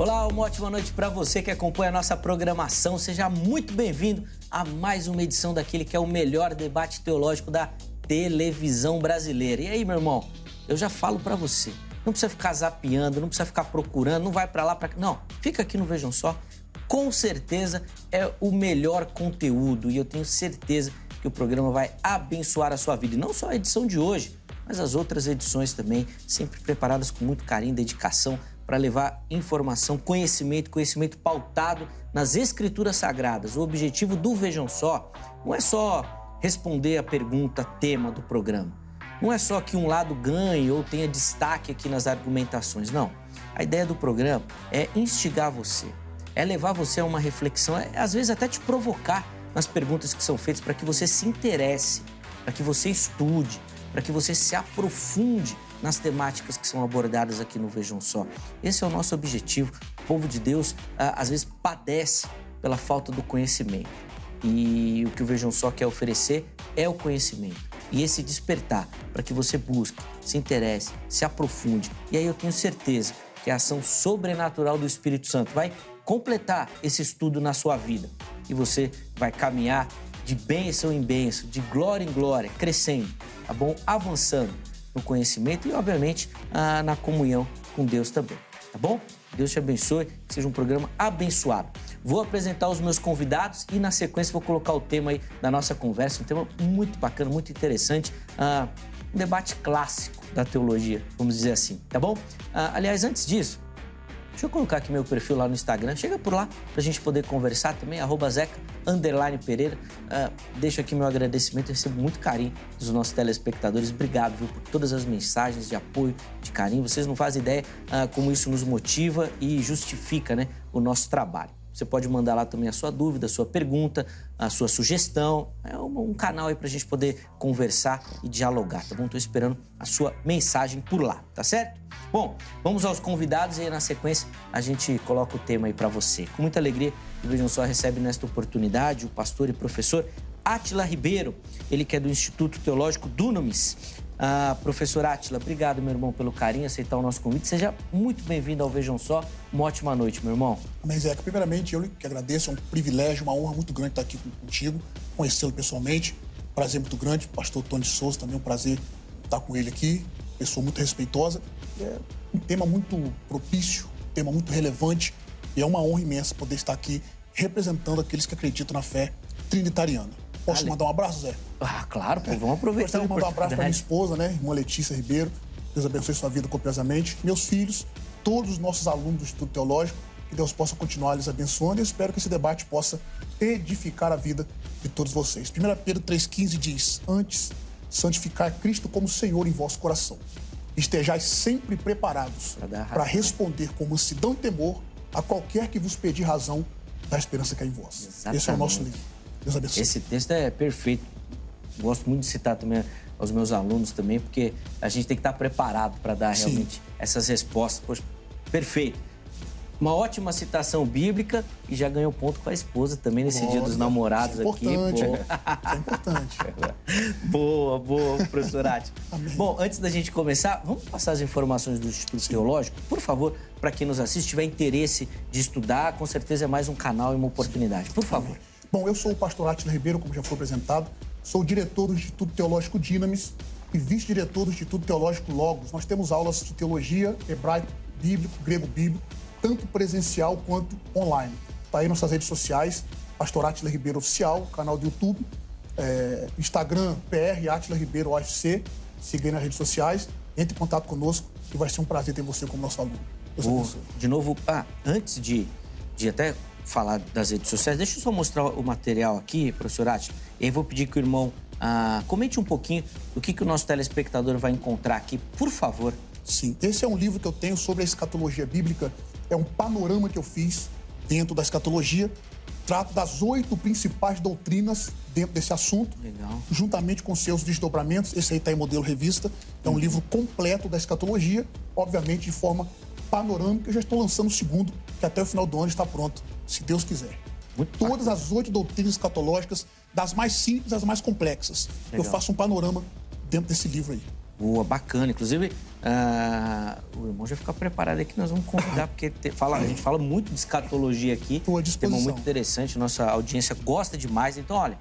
Olá, uma ótima noite para você que acompanha a nossa programação. Seja muito bem-vindo a mais uma edição daquele que é o melhor debate teológico da televisão brasileira. E aí, meu irmão, eu já falo para você, não precisa ficar zapeando, não precisa ficar procurando, não vai para lá, para cá. Não, fica aqui no Vejam Só. Com certeza é o melhor conteúdo e eu tenho certeza que o programa vai abençoar a sua vida. E não só a edição de hoje, mas as outras edições também, sempre preparadas com muito carinho e dedicação para levar informação, conhecimento pautado nas Escrituras Sagradas. O objetivo do Vejam Só não é só responder a pergunta tema do programa. Não é só que um lado ganhe ou tenha destaque aqui nas argumentações, não. A ideia do programa é instigar você, é levar você a uma reflexão, às vezes até te provocar nas perguntas que são feitas para que você se interesse, para que você estude, para que você se aprofunde nas temáticas que são abordadas aqui no Vejam Só. Esse é o nosso objetivo. O povo de Deus, às vezes, padece pela falta do conhecimento. E o que o Vejam Só quer oferecer é o conhecimento. E esse despertar para que você busque, se interesse, se aprofunde. E aí eu tenho certeza que a ação sobrenatural do Espírito Santo vai completar esse estudo na sua vida. E você vai caminhar de bênção em bênção, de glória em glória, crescendo, tá bom? Avançando no conhecimento e, obviamente, na comunhão com Deus também, tá bom? Deus te abençoe, que seja um programa abençoado. Vou apresentar os meus convidados e, na sequência, vou colocar o tema aí da nossa conversa, um tema muito bacana, muito interessante, um debate clássico da teologia, vamos dizer assim, tá bom? Aliás, antes disso, deixa eu colocar aqui meu perfil lá no Instagram. Chega por lá pra gente poder conversar também, @Zeca_Pereira. Deixo aqui meu agradecimento, eu recebo muito carinho dos nossos telespectadores. Obrigado, viu, por todas as mensagens de apoio, de carinho. Vocês não fazem ideia como isso nos motiva e justifica, né, o nosso trabalho. Você pode mandar lá também a sua dúvida, a sua pergunta, a sua sugestão. É um canal aí pra gente poder conversar e dialogar, tá bom? Tô esperando a sua mensagem por lá, tá certo? Bom, vamos aos convidados e aí na sequência a gente coloca o tema aí pra você. Com muita alegria, o Vejam Só recebe nesta oportunidade o pastor e professor Átila Ribeiro, ele que é do Instituto Teológico Dunamis. Professor Átila, obrigado, meu irmão, pelo carinho, aceitar o nosso convite. Seja muito bem-vindo ao Vejam Só. Uma ótima noite, meu irmão. Amém, Zeca. Primeiramente, eu que agradeço, é um privilégio, uma honra muito grande estar aqui contigo, conhecê-lo pessoalmente. Prazer muito grande. Pastor Tony de Souza, também um prazer estar com ele aqui. Pessoa muito respeitosa. É um tema muito propício, um tema muito relevante. E é uma honra imensa poder estar aqui representando aqueles que acreditam na fé trinitariana. Posso mandar um abraço, Zé? Claro, pô, vamos aproveitar. Gostaria de mandar um abraço para minha esposa, né? Irmã Letícia Ribeiro. Deus abençoe sua vida copiosamente. Meus filhos, todos os nossos alunos do Instituto Teológico, que Deus possa continuar lhes abençoando e eu espero que esse debate possa edificar a vida de todos vocês. 1 Pedro 3,15 diz: antes, santificar Cristo como Senhor em vosso coração. Estejais sempre preparados para responder com mansidão e temor a qualquer que vos pedir razão da esperança que há em vós. Exatamente. Esse é o nosso livro. Deus abençoe. Esse texto é perfeito. Gosto muito de citar também aos meus alunos também, porque a gente tem que estar preparado para dar realmente essas respostas. Poxa, perfeito. Uma ótima citação bíblica e já ganhou ponto com a esposa também nesse Dia dos Namorados aqui. Isso é importante. Boa, professor Átila. Bom, antes da gente começar, vamos passar as informações do Instituto Teológico? Por favor, para quem nos assiste, tiver interesse de estudar, com certeza é mais um canal e uma oportunidade. Por favor. Bom, eu sou o pastor Átila Ribeiro, como já foi apresentado. Sou diretor do Instituto Teológico Dunamis e vice-diretor do Instituto Teológico Logos. Nós temos aulas de teologia, hebraico bíblico, grego bíblico, tanto presencial quanto online. Está aí nossas redes sociais, Pastor Átila Ribeiro Oficial, canal do YouTube, Instagram, PR Átila Ribeiro UFC. Siga aí nas redes sociais, entre em contato conosco e vai ser um prazer ter você como nosso aluno. De novo, antes de até falar das redes sociais, deixa eu só mostrar o material aqui, professor Átila, e aí vou pedir que o irmão comente um pouquinho do que o nosso telespectador vai encontrar aqui, por favor. Sim, esse é um livro que eu tenho sobre a escatologia bíblica, é um panorama que eu fiz dentro da escatologia, trato das 8 principais doutrinas dentro desse assunto, juntamente com seus desdobramentos. Esse aí está em modelo revista, é um livro completo da escatologia, obviamente de forma panorâmica. Eu já estou lançando o segundo, que até o final do ano está pronto, se Deus quiser. Todas as 8 doutrinas escatológicas, das mais simples às mais complexas. Eu faço um panorama dentro desse livro aí. Boa, bacana. Inclusive, o irmão já fica preparado aqui, nós vamos convidar, porque a gente fala muito de escatologia aqui. Estou à disposição. Tema muito interessante, nossa audiência gosta demais. Então, olha,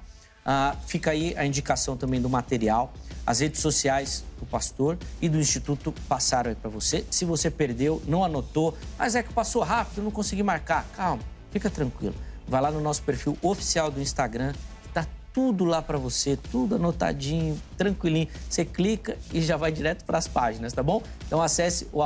fica aí a indicação também do material. As redes sociais do pastor e do Instituto passaram aí para você. Se você perdeu, não anotou, mas é que passou rápido, não consegui marcar. Calma, fica tranquilo. Vai lá no nosso perfil oficial do Instagram, que tá tudo lá para você, tudo anotadinho, tranquilinho. Você clica e já vai direto para as páginas, tá bom? Então acesse o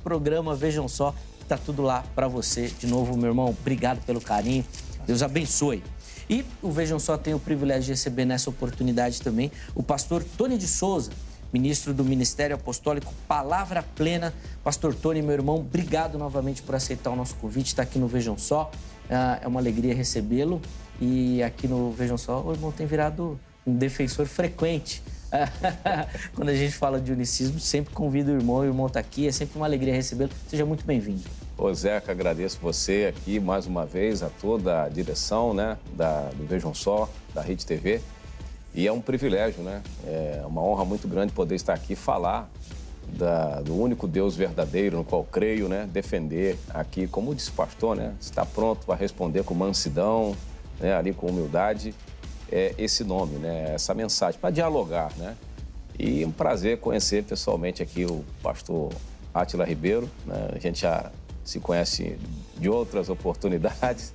@programa Vejam Só, que tá tudo lá para você. De novo, meu irmão, obrigado pelo carinho. Deus abençoe. E o Vejam Só tem o privilégio de receber nessa oportunidade também o pastor Tony de Souza, ministro do Ministério Apostólico Palavra Plena. Pastor Tony, meu irmão, obrigado novamente por aceitar o nosso convite, estar aqui no Vejam Só. É uma alegria recebê-lo. E aqui no Vejam Só, o irmão tem virado um defensor frequente. Quando a gente fala de unicismo, sempre convido o irmão está aqui, é sempre uma alegria recebê-lo. Seja muito bem-vindo. Ô Zeca, agradeço você aqui mais uma vez, a toda a direção, né, do Vejam Só, da Rede TV. E é um privilégio, né? É uma honra muito grande poder estar aqui e falar do único Deus verdadeiro no qual creio, né? Defender aqui, como disse o pastor, né? Está pronto para responder com mansidão, né? Ali com humildade, esse nome, né? Essa mensagem, para dialogar, né? E um prazer conhecer pessoalmente aqui o pastor Átila Ribeiro, né? A gente já se conhece de outras oportunidades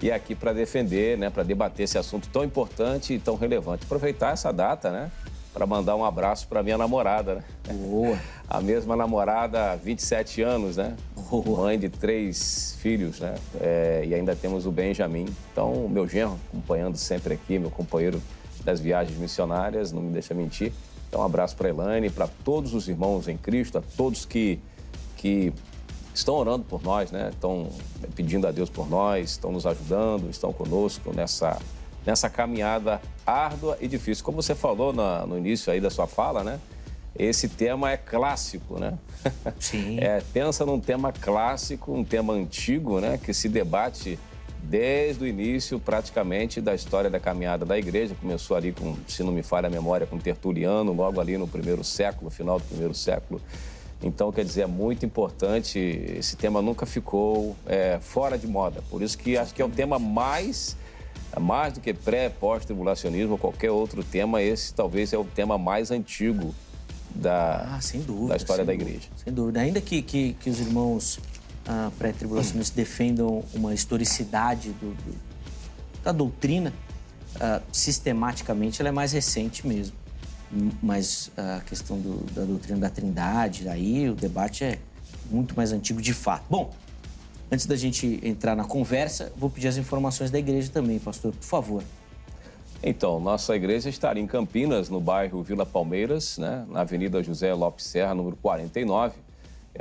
e aqui para defender, né? Para debater esse assunto tão importante e tão relevante. Aproveitar essa data, né? Para mandar um abraço para minha namorada, né? Boa. A mesma namorada há 27 anos, né? Boa. Mãe de 3 filhos, né? E ainda temos o Benjamin. Então, o meu genro, acompanhando sempre aqui, meu companheiro das viagens missionárias, não me deixa mentir. Então, um abraço para a Elaine, para todos os irmãos em Cristo, a todos que estão orando por nós, né? Estão pedindo a Deus por nós, estão nos ajudando, estão conosco nessa caminhada árdua e difícil. Como você falou no início aí da sua fala, né? Esse tema é clássico, né? Sim. Pensa num tema clássico, um tema antigo, né? Que se debate desde o início, praticamente, da história da caminhada da igreja. Começou ali com, se não me falha a memória, com Tertuliano, logo ali no primeiro século, final do primeiro século. Então, quer dizer, é muito importante, esse tema nunca ficou fora de moda. Por isso que acho que é um tema mais do que pós-tribulacionismo ou qualquer outro tema, esse talvez é o tema mais antigo sem dúvida, da história da igreja. Sem dúvida. Ainda que os irmãos pré-tribulacionistas defendam uma historicidade da doutrina, sistematicamente ela é mais recente mesmo. Mas a questão da doutrina da Trindade, aí o debate é muito mais antigo de fato. Bom, antes da gente entrar na conversa, vou pedir as informações da igreja também, pastor, por favor. Então, nossa igreja está em Campinas, no bairro Vila Palmeiras, né, na Avenida José Lopes Serra, número 49.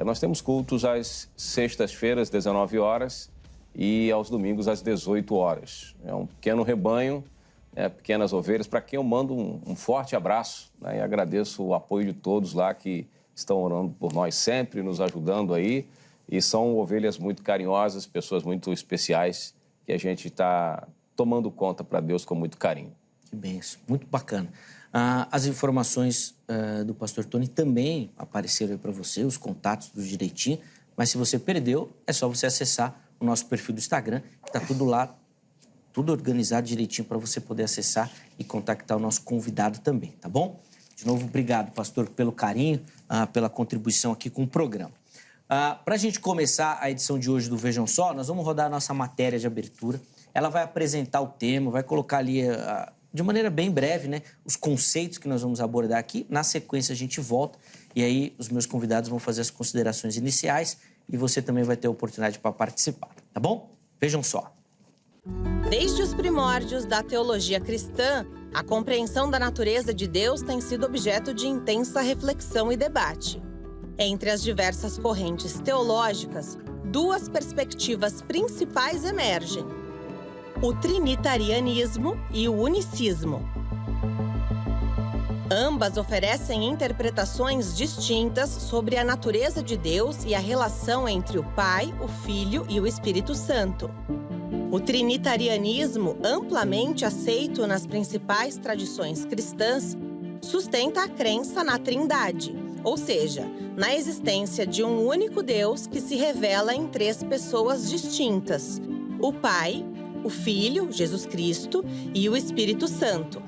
Nós temos cultos às sextas-feiras, 19 horas, e aos domingos, às 18 horas. É um pequeno rebanho, pequenas ovelhas, para quem eu mando um forte abraço, né, e agradeço o apoio de todos lá que estão orando por nós sempre, nos ajudando aí. E são ovelhas muito carinhosas, pessoas muito especiais, que a gente está tomando conta para Deus com muito carinho. Que bênção, muito bacana. As informações do pastor Tony também apareceram aí para você, os contatos do direitinho, mas se você perdeu, é só você acessar o nosso perfil do Instagram, que está tudo lá, tudo organizado direitinho para você poder acessar e contactar o nosso convidado também, tá bom? De novo, obrigado, pastor, pelo carinho, pela contribuição aqui com o programa. Para a gente começar a edição de hoje do Vejam Só, nós vamos rodar a nossa matéria de abertura. Ela vai apresentar o tema, vai colocar ali, de maneira bem breve, né, os conceitos que nós vamos abordar aqui. Na sequência, a gente volta e aí os meus convidados vão fazer as considerações iniciais e você também vai ter a oportunidade para participar, tá bom? Vejam só. Desde os primórdios da teologia cristã, a compreensão da natureza de Deus tem sido objeto de intensa reflexão e debate. Entre as diversas correntes teológicas, duas perspectivas principais emergem: o trinitarianismo e o unicismo. Ambas oferecem interpretações distintas sobre a natureza de Deus e a relação entre o Pai, o Filho e o Espírito Santo. O trinitarianismo, amplamente aceito nas principais tradições cristãs, sustenta a crença na Trindade, ou seja, na existência de um único Deus que se revela em 3 pessoas distintas: o Pai, o Filho, Jesus Cristo, e o Espírito Santo.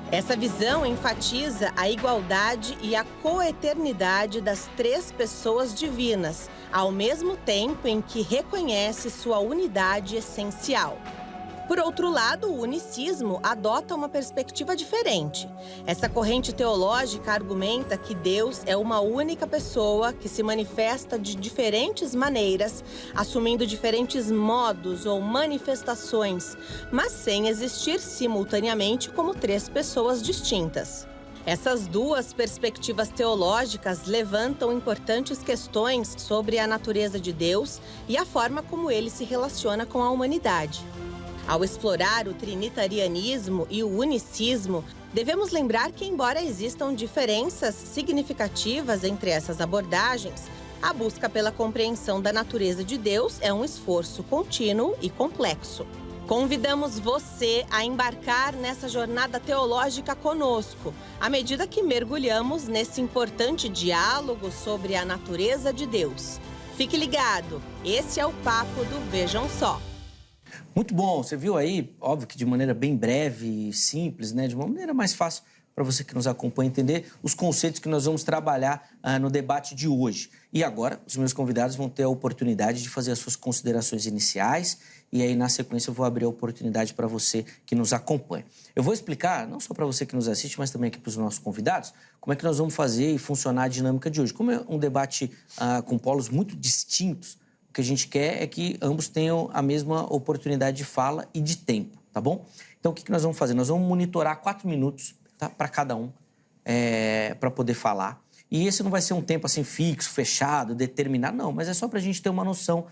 Essa visão enfatiza a igualdade e a coeternidade das 3 pessoas divinas, ao mesmo tempo em que reconhece sua unidade essencial. Por outro lado, o unicismo adota uma perspectiva diferente. Essa corrente teológica argumenta que Deus é uma única pessoa que se manifesta de diferentes maneiras, assumindo diferentes modos ou manifestações, mas sem existir simultaneamente como 3 pessoas distintas. Essas 2 perspectivas teológicas levantam importantes questões sobre a natureza de Deus e a forma como ele se relaciona com a humanidade. Ao explorar o trinitarianismo e o unicismo, devemos lembrar que, embora existam diferenças significativas entre essas abordagens, a busca pela compreensão da natureza de Deus é um esforço contínuo e complexo. Convidamos você a embarcar nessa jornada teológica conosco, à medida que mergulhamos nesse importante diálogo sobre a natureza de Deus. Fique ligado, esse é o Papo do Vejam Só. Muito bom, você viu aí, óbvio que de maneira bem breve e simples, né? De uma maneira mais fácil para você que nos acompanha entender os conceitos que nós vamos trabalhar no debate de hoje. E agora, os meus convidados vão ter a oportunidade de fazer as suas considerações iniciais e aí, na sequência, eu vou abrir a oportunidade para você que nos acompanha. Eu vou explicar, não só para você que nos assiste, mas também aqui para os nossos convidados, como é que nós vamos fazer e funcionar a dinâmica de hoje. Como é um debate com polos muito distintos, o que a gente quer é que ambos tenham a mesma oportunidade de fala e de tempo, tá bom? Então, o que nós vamos fazer? Nós vamos monitorar 4 minutos, tá, para cada um, para poder falar. E esse não vai ser um tempo assim fixo, fechado, determinado, não. Mas é só para a gente ter uma noção,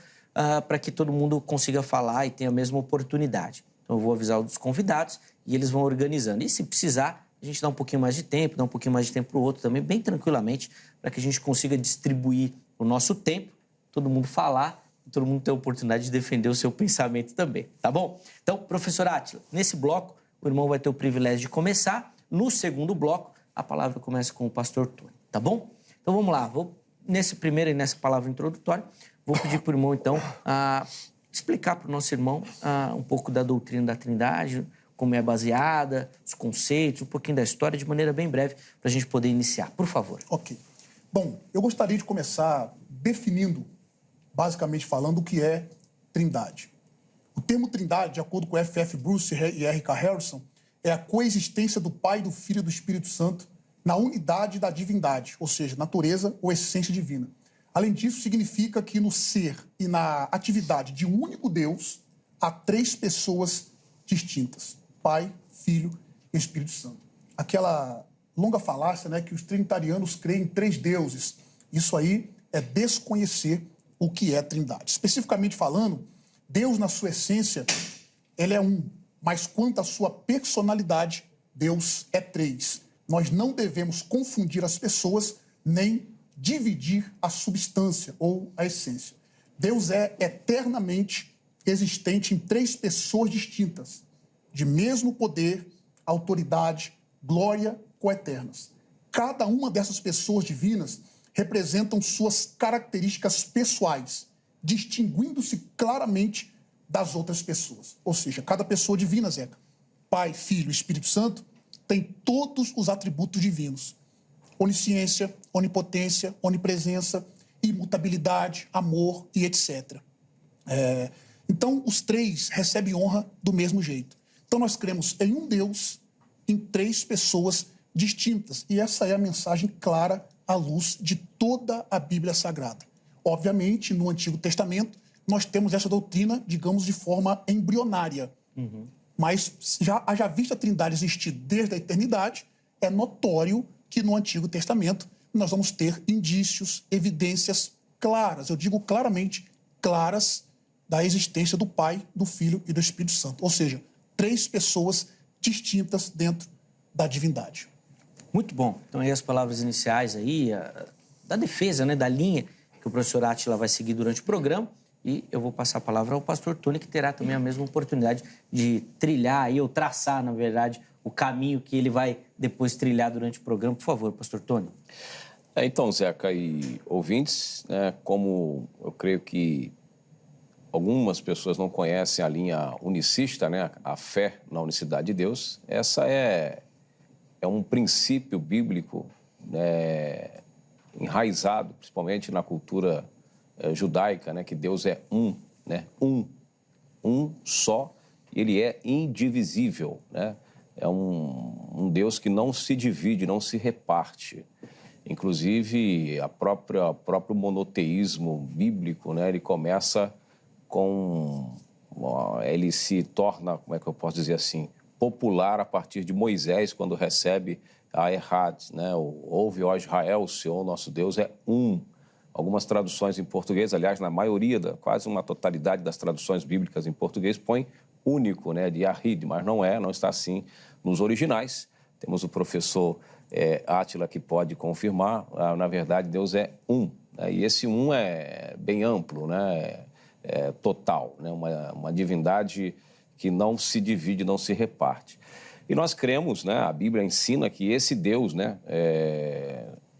para que todo mundo consiga falar e tenha a mesma oportunidade. Então, eu vou avisar os convidados e eles vão organizando. E se precisar, a gente dá um pouquinho mais de tempo, dá um pouquinho mais de tempo para o outro também, bem tranquilamente, para que a gente consiga distribuir o nosso tempo, todo mundo falar e todo mundo ter a oportunidade de defender o seu pensamento também, tá bom? Então, professor Átila, nesse bloco, o irmão vai ter o privilégio de começar. No segundo bloco, a palavra começa com o pastor Tony, tá bom? Então, vamos lá. Nesse primeiro e nessa palavra introdutória, vou pedir para o irmão, então, explicar para o nosso irmão um pouco da doutrina da Trindade, como é baseada, os conceitos, um pouquinho da história, de maneira bem breve, para a gente poder iniciar. Por favor. Ok. Bom, eu gostaria de começar definindo, basicamente falando, o que é Trindade. O termo Trindade, de acordo com F.F. Bruce e R.K. Harrison, é a coexistência do Pai, do Filho e do Espírito Santo na unidade da divindade, ou seja, natureza ou essência divina. Além disso, significa que no ser e na atividade de um único Deus, há 3 pessoas distintas: Pai, Filho e Espírito Santo. Aquela longa falácia, né, que os trinitarianos creem em 3 deuses. Isso aí é desconhecer o que é Trindade. Especificamente falando, Deus, na sua essência, ele é um, mas quanto à sua personalidade, Deus é 3. Nós não devemos confundir as pessoas, nem dividir a substância ou a essência. Deus é eternamente existente em 3 pessoas distintas, de mesmo poder, autoridade, glória, coeternas. Cada uma dessas pessoas divinas representam suas características pessoais, distinguindo-se claramente das outras pessoas. Ou seja, cada pessoa divina, Zeca, Pai, Filho e Espírito Santo, tem todos os atributos divinos: onisciência, onipotência, onipresença, imutabilidade, amor e etc. Então, os 3 recebem honra do mesmo jeito. Então, nós cremos em um Deus, em 3 pessoas distintas. E essa é a mensagem clara à luz de toda a Bíblia Sagrada. Obviamente, no Antigo Testamento, nós temos essa doutrina, digamos, de forma embrionária. Mas, haja vista a Trindade existir desde a eternidade, é notório que no Antigo Testamento nós vamos ter indícios, evidências claras, eu digo claramente, claras, da existência do Pai, do Filho e do Espírito Santo. Ou seja, 3 pessoas distintas dentro da divindade. Muito bom. Então, aí as palavras iniciais aí, da defesa, né, da linha que o professor Átila vai seguir durante o programa. E eu vou passar a palavra ao pastor Tony, que terá também a mesma oportunidade de trilhar, ou traçar, na verdade, o caminho que ele vai depois trilhar durante o programa. Por favor, pastor Tony. Então, Zeca e ouvintes, né, como eu creio que algumas pessoas não conhecem a linha unicista, né, a fé na unicidade de Deus, essa é um princípio bíblico, né, enraizado, principalmente na cultura judaica, né, que Deus é um, né, um só, e ele é indivisível, né? É um Deus que não se divide, não se reparte. Inclusive, o próprio monoteísmo bíblico, né, ele começa ele se torna, como é que eu posso dizer assim, popular a partir de Moisés, quando recebe a Errad, né? Ouve, ó Israel, o Senhor, nosso Deus, é um. Algumas traduções em português, aliás, na maioria, quase uma totalidade das traduções bíblicas em português, põe único, né, de Yahid, mas não está assim nos originais. Temos o professor Átila que pode confirmar, na verdade, Deus é um. Né? E esse um é bem amplo, né? Total, né? Uma divindade que não se divide, não se reparte. E nós cremos, né? A Bíblia ensina que esse Deus, né?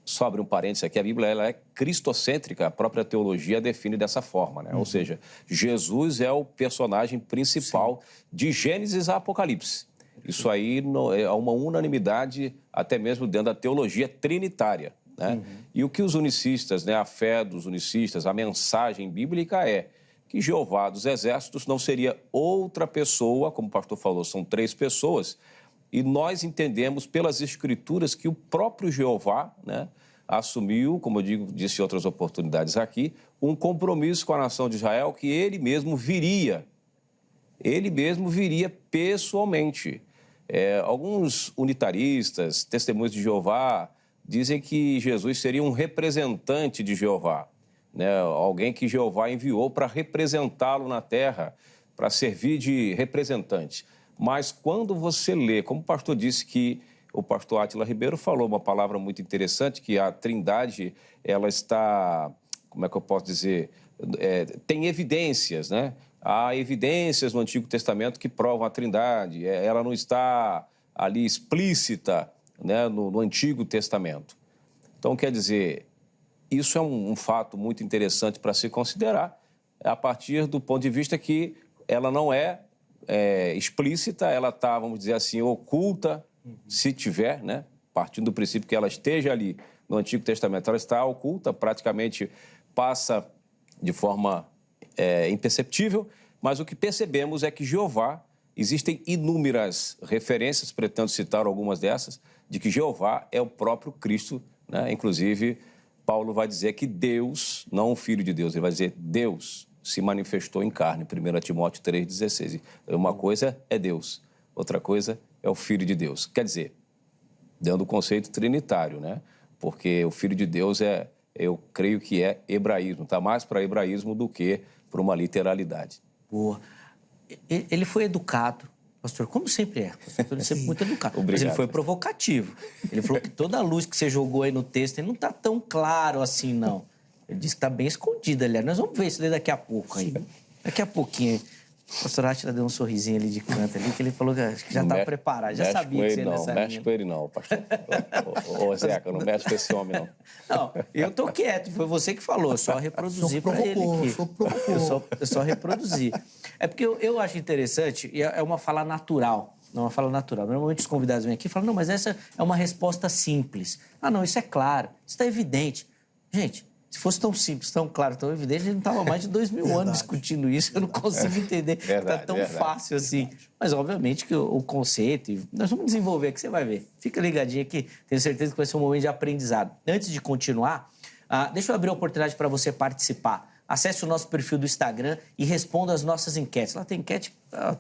Só abrir um parênteses aqui, a Bíblia ela é cristocêntrica, a própria teologia a define dessa forma, né? Ou seja, Jesus é o personagem principal de Gênesis a Apocalipse. Isso aí é uma unanimidade até mesmo dentro da teologia trinitária, né? E o que os unicistas, né? A fé dos unicistas, a mensagem bíblica é que Jeová dos Exércitos não seria outra pessoa, como o pastor falou, são 3 pessoas, e nós entendemos pelas Escrituras que o próprio Jeová, né, assumiu, como eu disse em outras oportunidades aqui, um compromisso com a nação de Israel que ele mesmo viria pessoalmente. Alguns unitaristas, testemunhos de Jeová, dizem que Jesus seria um representante de Jeová, né? Alguém que Jeová enviou para representá-lo na terra, para servir de representante. Mas quando você lê, como o pastor disse que o pastor Átila Ribeiro falou uma palavra muito interessante, que a Trindade, ela está, como é que eu posso dizer, tem evidências, né? Há evidências no Antigo Testamento que provam a Trindade, ela não está ali explícita, né, no Antigo Testamento. Então, quer dizer, isso é um fato muito interessante para se considerar, a partir do ponto de vista que ela não é explícita, ela está, vamos dizer assim, oculta, se tiver, né? Partindo do princípio que ela esteja ali no Antigo Testamento, ela está oculta, praticamente passa de forma imperceptível, mas o que percebemos é que Jeová, existem inúmeras referências, pretendo citar algumas dessas, de que Jeová é o próprio Cristo, né? Inclusive, Paulo vai dizer que Deus, não o Filho de Deus, ele vai dizer Deus se manifestou em carne, 1 Timóteo 3,16. Uma coisa é Deus, outra coisa é o Filho de Deus. Quer dizer, dentro do conceito trinitário, né? Porque o Filho de Deus eu creio que é hebraísmo, está mais para hebraísmo do que para uma literalidade. Boa. Ele foi educado, pastor, como sempre é. Pastor, ele sempre muito educado. Obrigado. Mas ele foi provocativo. Ele falou que toda a luz que você jogou aí no texto não está tão claro assim, não. Ele disse que está bem escondido, aliás. Nós vamos ver isso daqui a pouco aí. Daqui a pouquinho. O pastor Átila deu um sorrisinho ali de canto ali, que ele falou que já estava preparado, já sabia que você ia nessa linha. Não mexe com ele não, pastor. Ô, Zeca, não mexe com esse homem, não. Não, eu tô quieto, foi você que falou, eu só reproduzi para ele aqui. Eu só reproduzi. É porque eu acho interessante, e é uma fala natural, não é uma fala natural. Normalmente os convidados vêm aqui e falam, não, mas essa é uma resposta simples. Ah, não, isso é claro, isso está evidente. Gente, se fosse tão simples, tão claro, tão evidente, a gente não estava mais de 2000 anos discutindo isso. Eu não consigo entender que está tão fácil assim. Mas, obviamente, que o conceito... Nós vamos desenvolver aqui, você vai ver. Fica ligadinho aqui, tenho certeza que vai ser um momento de aprendizado. Antes de continuar, deixa eu abrir a oportunidade para você participar. Acesse o nosso perfil do Instagram e responda as nossas enquetes. Lá tem enquete,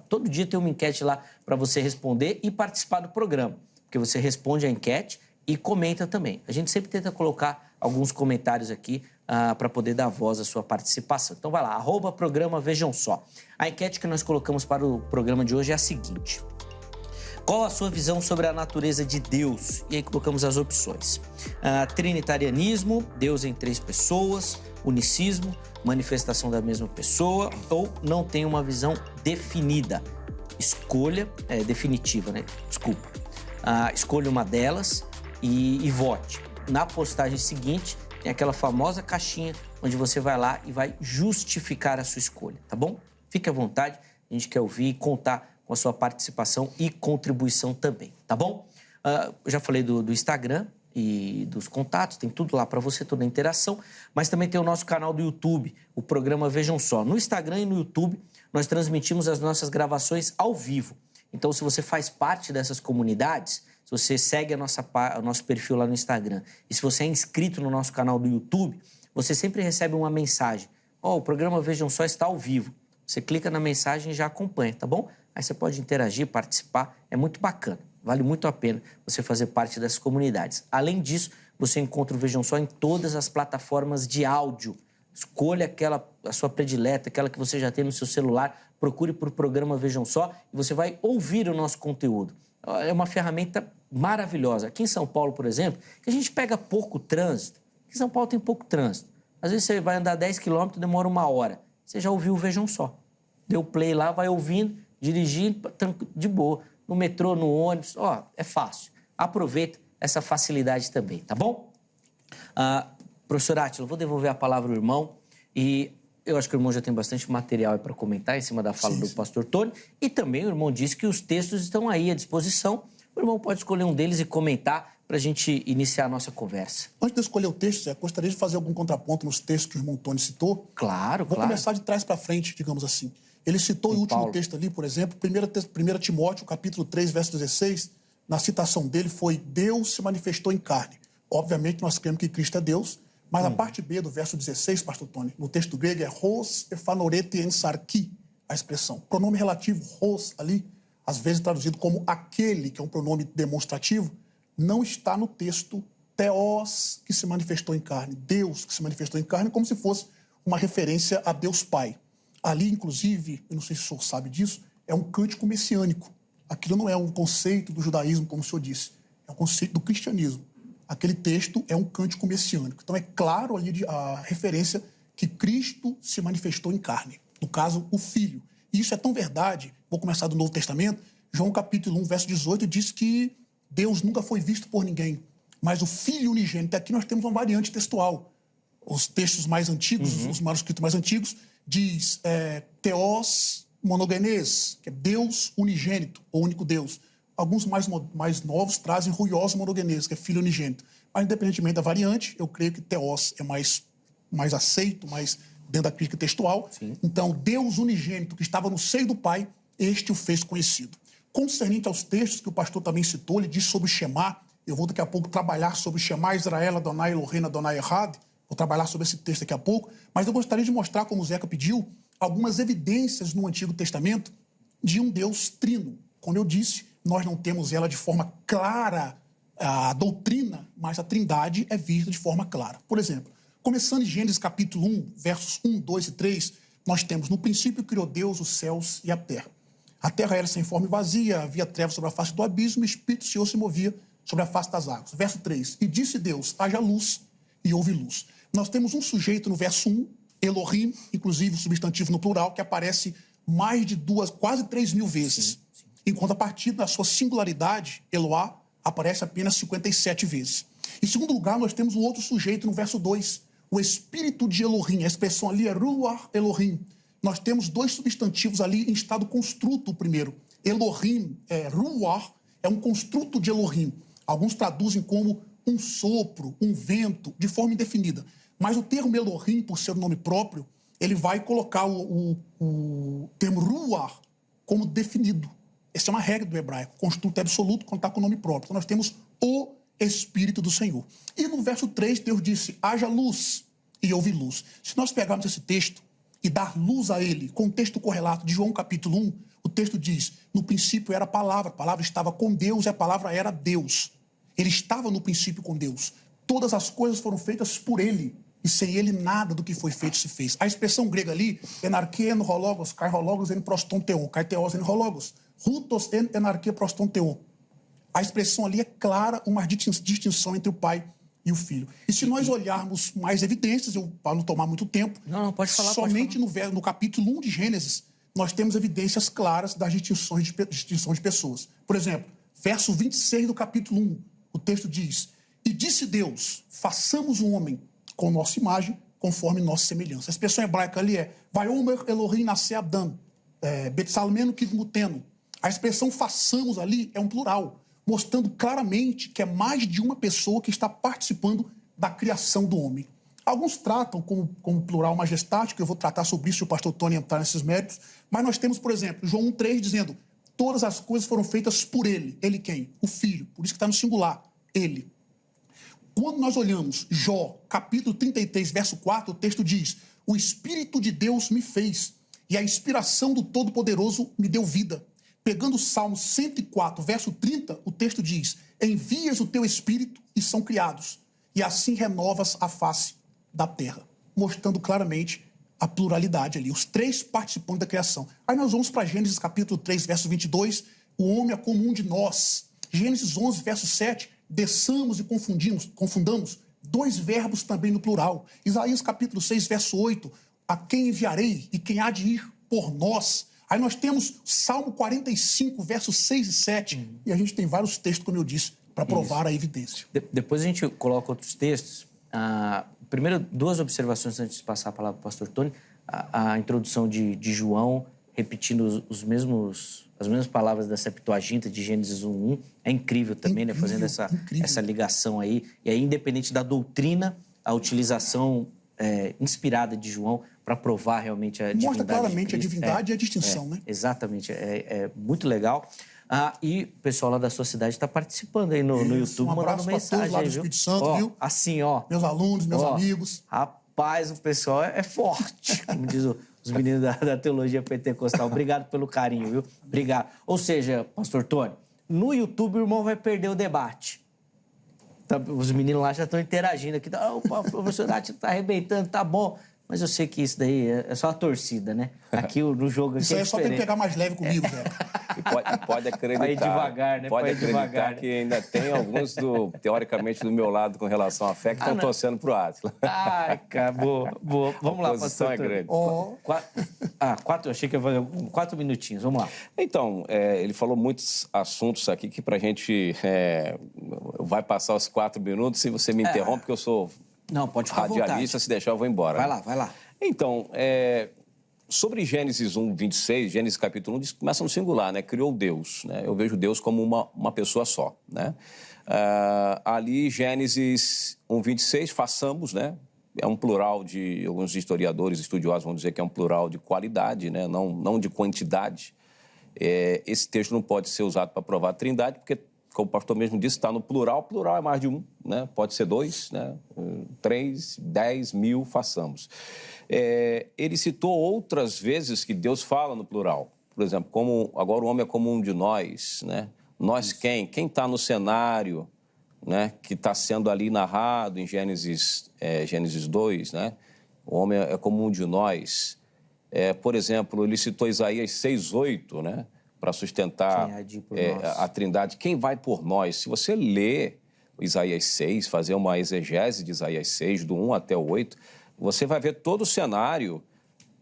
todo dia tem uma enquete lá para você responder e participar do programa. Porque você responde a enquete e comenta também. A gente sempre tenta colocar alguns comentários aqui para poder dar voz à sua participação. Então vai lá, @programa Vejam Só. A enquete que nós colocamos para o programa de hoje é a seguinte: qual a sua visão sobre a natureza de Deus? E aí colocamos as opções. Trinitarianismo, Deus em 3 pessoas, unicismo, manifestação da mesma pessoa, ou não tem uma visão definida. Escolha definitiva, né? Desculpa. escolha uma delas e vote. Na postagem seguinte, tem aquela famosa caixinha onde você vai lá e vai justificar a sua escolha, tá bom? Fique à vontade, a gente quer ouvir e contar com a sua participação e contribuição também, tá bom? Eu já falei do Instagram e dos contatos, tem tudo lá para você, toda a interação, mas também tem o nosso canal do YouTube, o programa Vejam Só. No Instagram e no YouTube, nós transmitimos as nossas gravações ao vivo. Então, se você faz parte dessas comunidades, se você segue o nosso perfil lá no Instagram e se você é inscrito no nosso canal do YouTube, você sempre recebe uma mensagem. O programa Vejam Só está ao vivo. Você clica na mensagem e já acompanha, tá bom? Aí você pode interagir, participar, é muito bacana. Vale muito a pena você fazer parte dessas comunidades. Além disso, você encontra o Vejam Só em todas as plataformas de áudio. Escolha a sua predileta, aquela que você já tem no seu celular, procure por programa Vejam Só e você vai ouvir o nosso conteúdo. É uma ferramenta maravilhosa. Aqui em São Paulo, por exemplo, que a gente pega pouco trânsito. Aqui em São Paulo tem pouco trânsito. Às vezes você vai andar 10 quilômetros, demora 1 hora. Você já ouviu o Vejam Só. Deu play lá, vai ouvindo, dirigindo, de boa. No metrô, no ônibus, é fácil. Aproveita essa facilidade também, tá bom? Professor Átila, eu vou devolver a palavra ao irmão e eu acho que o irmão já tem bastante material para comentar em cima da fala do pastor Tony. E também o irmão disse que os textos estão aí à disposição. O irmão pode escolher um deles e comentar para a gente iniciar a nossa conversa. Antes de escolher o texto, eu gostaria de fazer algum contraponto nos textos que o irmão Tony citou. Claro, Vou começar de trás para frente, digamos assim. Ele citou o último texto ali, por exemplo, 1 Timóteo, capítulo 3, verso 16. Na citação dele foi Deus se manifestou em carne. Obviamente, nós cremos que Cristo é Deus, mas a parte B do verso 16, pastor Tony, no texto grego é hos ephanorete en sarki, a expressão. Pronome relativo, hos, ali, às vezes traduzido como aquele, que é um pronome demonstrativo, não está no texto theos, que se manifestou em carne, Deus que se manifestou em carne, como se fosse uma referência a Deus Pai. Ali, inclusive, eu não sei se o senhor sabe disso, é um cântico messiânico. Aquilo não é um conceito do judaísmo, como o senhor disse, é um conceito do cristianismo. Aquele texto é um cântico messiânico. Então é claro ali a referência que Cristo se manifestou em carne. No caso, o Filho. E isso é tão verdade, vou começar do Novo Testamento, João capítulo 1, verso 18, diz que Deus nunca foi visto por ninguém, mas o Filho unigênito. Aqui nós temos uma variante textual. Os textos mais antigos, os manuscritos mais antigos, diz Theos monogenes, que é Deus unigênito, ou único Deus. Alguns mais novos trazem Huios monogenes, que é filho unigênito. Mas, independentemente da variante, eu creio que Theos é mais aceito, mais dentro da crítica textual. Sim. Então, Deus unigênito, que estava no seio do Pai, este o fez conhecido. Concernente aos textos que o pastor também citou, ele diz sobre o Shema. Eu vou daqui a pouco trabalhar sobre Shema Israel, Adonai Eloheinu, Adonai Echad. Vou trabalhar sobre esse texto daqui a pouco. Mas eu gostaria de mostrar, como o Zeca pediu, algumas evidências no Antigo Testamento de um Deus trino. Como eu disse, nós não temos ela de forma clara, a doutrina, mas a trindade é vista de forma clara. Por exemplo, começando em Gênesis capítulo 1, versos 1, 2 e 3, nós temos, no princípio criou Deus os céus e a terra. A terra era sem forma e vazia, havia trevas sobre a face do abismo, o Espírito do Senhor se movia sobre a face das águas. Verso 3, e disse Deus, haja luz, e houve luz. Nós temos um sujeito no verso 1, Elohim, inclusive o substantivo no plural, que aparece mais de quase 3.000 vezes. Sim. Enquanto a partir da sua singularidade, Eloá, aparece apenas 57 vezes. Em segundo lugar, nós temos um outro sujeito no verso 2, o espírito de Elohim. A expressão ali é Ruach Elohim. Nós temos 2 substantivos ali em estado construto, o primeiro. Elohim, Ruach, é um construto de Elohim. Alguns traduzem como um sopro, um vento, de forma indefinida. Mas o termo Elohim, por ser um nome próprio, ele vai colocar o termo Ruach como definido. Essa é uma regra do hebraico. Construto é absoluto quando está com o nome próprio. Então nós temos o Espírito do Senhor. E no verso 3, Deus disse, haja luz, e houve luz. Se nós pegarmos esse texto e dar luz a ele, com o texto correlato de João capítulo 1, o texto diz, no princípio era a palavra estava com Deus e a palavra era Deus. Ele estava no princípio com Deus. Todas as coisas foram feitas por ele, e sem ele nada do que foi feito se fez. A expressão grega ali, enarque en hologos, kai hologos en proston theon, kai theos en hologos, rutos en enarque proston theon. A expressão ali é clara, uma distinção entre o Pai e o Filho. E se nós olharmos mais evidências, para não tomar muito tempo, pode falar, somente no capítulo 1 de Gênesis, nós temos evidências claras das distinções de pessoas. Por exemplo, verso 26 do capítulo 1, o texto diz: e disse Deus, façamos o homem com nossa imagem, conforme nossa semelhança. A expressão hebraica ali é Vayomer Elohim Naseh Adam, Betsalmeno Kidmuteno. A expressão façamos ali é um plural, mostrando claramente que é mais de uma pessoa que está participando da criação do homem. Alguns tratam como plural majestático, eu vou tratar sobre isso se o pastor Tony entrar nesses méritos, mas nós temos, por exemplo, João 1,3 dizendo: todas as coisas foram feitas por ele. Ele quem? O Filho. Por isso que está no singular, ele. Quando nós olhamos Jó, capítulo 33, verso 4, o texto diz: o Espírito de Deus me fez, e a inspiração do Todo-Poderoso me deu vida. Pegando o Salmo 104, verso 30, o texto diz: envias o teu Espírito e são criados, e assim renovas a face da terra. Mostrando claramente a pluralidade ali, os três participantes da criação. Aí nós vamos para Gênesis capítulo 3, verso 22, o homem é como um de nós. Gênesis 11, verso 7, desçamos e confundamos dois verbos também no plural. Isaías capítulo 6, verso 8, a quem enviarei e quem há de ir por nós. Aí nós temos Salmo 45, versos 6 e 7, e a gente tem vários textos, como eu disse, para provar a evidência. Depois a gente coloca outros textos. Primeiro, duas observações antes de passar a palavra para o pastor Tony. A introdução de João, repetindo as mesmas palavras da Septuaginta, de Gênesis 1:1. É incrível também, incrível, né? Fazendo essa ligação aí. E aí, independente da doutrina, a utilização inspirada de João para provar realmente a divindade. Mostra claramente a divindade e a distinção, né? Exatamente. É muito legal. E o pessoal lá da sua cidade está participando aí no YouTube, mandando mensagem. Lá do Espírito Santo, viu? Assim, ó. Meus alunos, meus amigos. Rapaz, o pessoal é forte, como diz os meninos da teologia pentecostal. Obrigado pelo carinho, viu? Obrigado. Ou seja, pastor Tony, no YouTube o irmão vai perder o debate. Os meninos lá já estão interagindo aqui. O professor Nath está arrebentando, tá bom. Mas eu sei que isso daí é só a torcida, né? Aqui no jogo... Isso aí é só tem que pegar mais leve comigo, Zé. E pode acreditar... Vai devagar, né? Pode acreditar que ainda tem alguns, teoricamente, do meu lado com relação à fé que estão torcendo pro Átila. Ai, cara, boa. Vamos lá, pastor. É grande. Eu achei que ia fazer 4 minutinhos. Vamos lá. Então, ele falou muitos assuntos aqui que pra gente... vai passar os 4 minutos se você me interrompe, porque eu sou... Não, pode ficar radialista, se deixar eu vou embora. Vai lá. Então, sobre Gênesis 1, 26, Gênesis capítulo 1, começa no singular, né? Criou Deus, né? Eu vejo Deus como uma pessoa só, né? Ali, Gênesis 1, 26, façamos, né? É um plural de... Alguns historiadores, estudiosos vão dizer que é um plural de qualidade, né? Não de quantidade. Esse texto não pode ser usado para provar a trindade, porque... Como o pastor mesmo disse, está no plural. Plural é mais de um, né? Pode ser 2, né? 3, 10, 1000, façamos. Ele citou outras vezes que Deus fala no plural. Por exemplo, como agora o homem é como um de nós, né? Nós quem? Quem está no cenário, né? Que está sendo ali narrado em Gênesis 2, né? O homem é como um de nós. Por exemplo, ele citou Isaías 6:8, né? Para sustentar a trindade. Quem vai por nós? Se você ler Isaías 6, fazer uma exegese de Isaías 6, do 1 até o 8, você vai ver todo o cenário.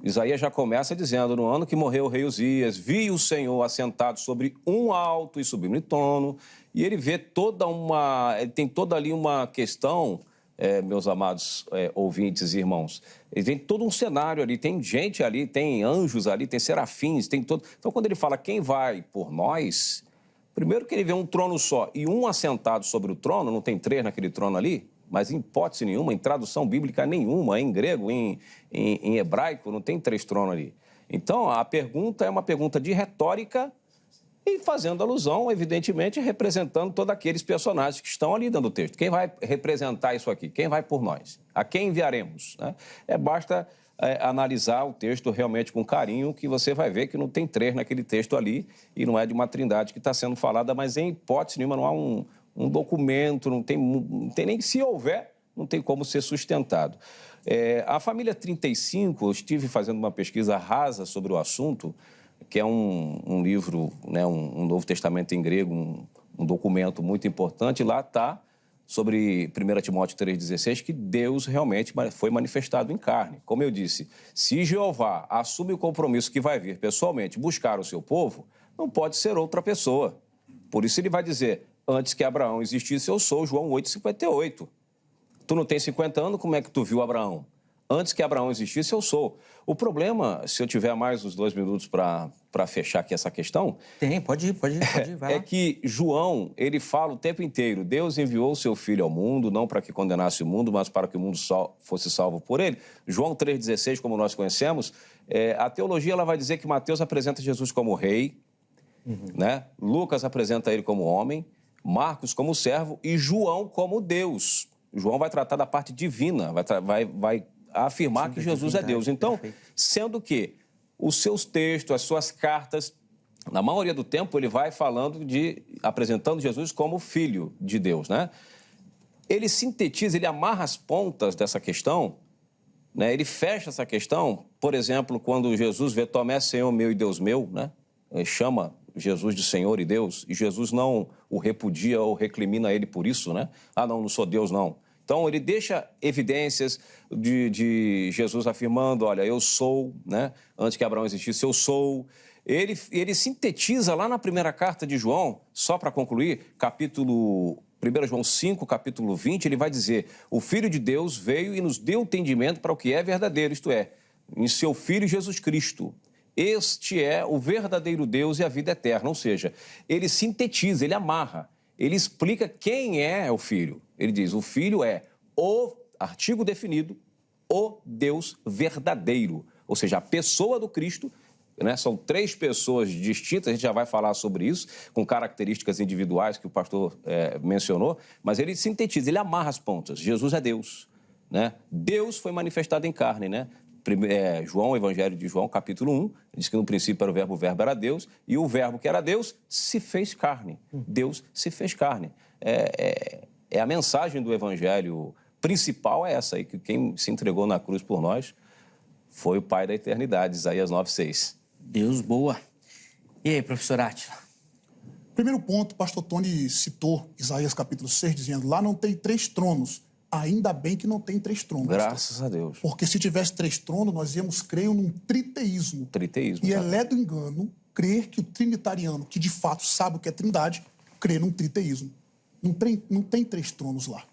Isaías já começa dizendo: no ano que morreu o rei Uzias, vi o Senhor assentado sobre um alto e sublime trono, e ele vê ele tem toda ali uma questão, meus amados ouvintes e irmãos. Ele tem todo um cenário ali, tem gente ali, tem anjos ali, tem serafins, tem todo... Então, quando ele fala quem vai por nós, primeiro que ele vê um trono só e um assentado sobre o trono, não tem 3 naquele trono ali, mas em hipótese nenhuma, em tradução bíblica nenhuma, em grego, em hebraico, não tem 3 tronos ali. Então, a pergunta é uma pergunta de retórica e fazendo alusão, evidentemente, representando todos aqueles personagens que estão ali dentro do texto. Quem vai representar isso aqui? Quem vai por nós? A quem enviaremos? Né? Basta analisar o texto realmente com carinho, que você vai ver que não tem 3 naquele texto ali e não é de uma trindade que está sendo falada, mas em hipótese nenhuma não há um documento, não tem nem, se houver, não tem como ser sustentado. A família 35, eu estive fazendo uma pesquisa rasa sobre o assunto, que é um livro, né, um Novo Testamento em grego, um documento muito importante. E lá está, sobre 1 Timóteo 3,16, que Deus realmente foi manifestado em carne. Como eu disse, se Jeová assume o compromisso que vai vir pessoalmente buscar o seu povo, não pode ser outra pessoa. Por isso ele vai dizer, antes que Abraão existisse, eu sou, João 8,58. Tu não tem 50 anos, como é que tu viu Abraão? Antes que Abraão existisse, eu sou. O problema, se eu tiver mais uns 2 minutos para fechar aqui essa questão... Pode ir, vai lá. É que João, ele fala o tempo inteiro, Deus enviou o seu Filho ao mundo, não para que condenasse o mundo, mas para que o mundo fosse salvo por ele. João 3,16, como nós conhecemos, a teologia ela vai dizer que Mateus apresenta Jesus como rei, né? Lucas apresenta ele como homem, Marcos como servo e João como Deus. João vai tratar da parte divina, vai afirmar que Jesus é Deus. Então, sendo que os seus textos, as suas cartas, na maioria do tempo, ele vai apresentando Jesus como filho de Deus, né? Ele sintetiza, ele amarra as pontas dessa questão, né? Ele fecha essa questão, por exemplo, quando Jesus vê Tomé, Senhor meu e Deus meu, né? Ele chama Jesus de Senhor e Deus, e Jesus não o repudia ou recrimina ele por isso, né? Ah, não sou Deus, não. Então, ele deixa evidências de Jesus afirmando, olha, eu sou, né? Antes que Abraão existisse, eu sou. Ele sintetiza lá na primeira carta de João, só para concluir, 1 João 5, capítulo 20, ele vai dizer, o Filho de Deus veio e nos deu entendimento para o que é verdadeiro, isto é, em seu Filho Jesus Cristo. Este é o verdadeiro Deus e a vida eterna, ou seja, ele sintetiza, ele amarra, ele explica quem é o Filho. Ele diz, o Filho é o artigo definido, o Deus verdadeiro. Ou seja, a pessoa do Cristo, né? São 3 pessoas distintas, a gente já vai falar sobre isso, com características individuais que o pastor mencionou, mas ele sintetiza, ele amarra as pontas. Jesus é Deus, né? Deus foi manifestado em carne, né? João, Evangelho de João, capítulo 1, diz que no princípio era o verbo era Deus, e o verbo que era Deus se fez carne. Deus se fez carne. A mensagem do Evangelho principal é essa aí, que quem se entregou na cruz por nós foi o Pai da eternidade, Isaías 9,6. Deus boa. E aí, professor Átila? Primeiro ponto, o pastor Tony citou Isaías capítulo 6, dizendo, lá não tem 3 tronos. Ainda bem que não tem 3 tronos. Graças a Deus. Porque se tivesse 3 tronos, nós íamos crer num triteísmo. Triteísmo. E é ledo engano crer que o trinitariano, que de fato sabe o que é trindade, crê num triteísmo. Não tem 3 tronos lá,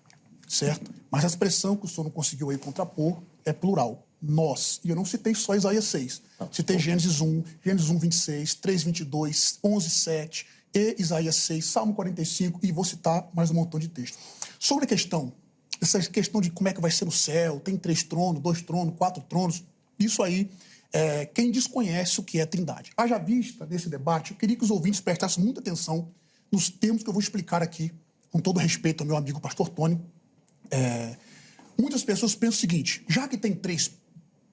certo? Mas a expressão que o senhor não conseguiu aí contrapor é plural. Nós. E eu não citei só Isaías 6. Citei Gênesis 1, 26, 3, 22, 11, 7, e Isaías 6, Salmo 45, e vou citar mais um montão de texto. Sobre a questão, essa questão de como é que vai ser o céu, tem 3 tronos, 2 tronos, 4 tronos, isso aí é quem desconhece o que é trindade. Haja vista nesse debate, eu queria que os ouvintes prestassem muita atenção nos termos que eu vou explicar aqui, com todo respeito ao meu amigo pastor Tony. Muitas pessoas pensam o seguinte, já que tem 3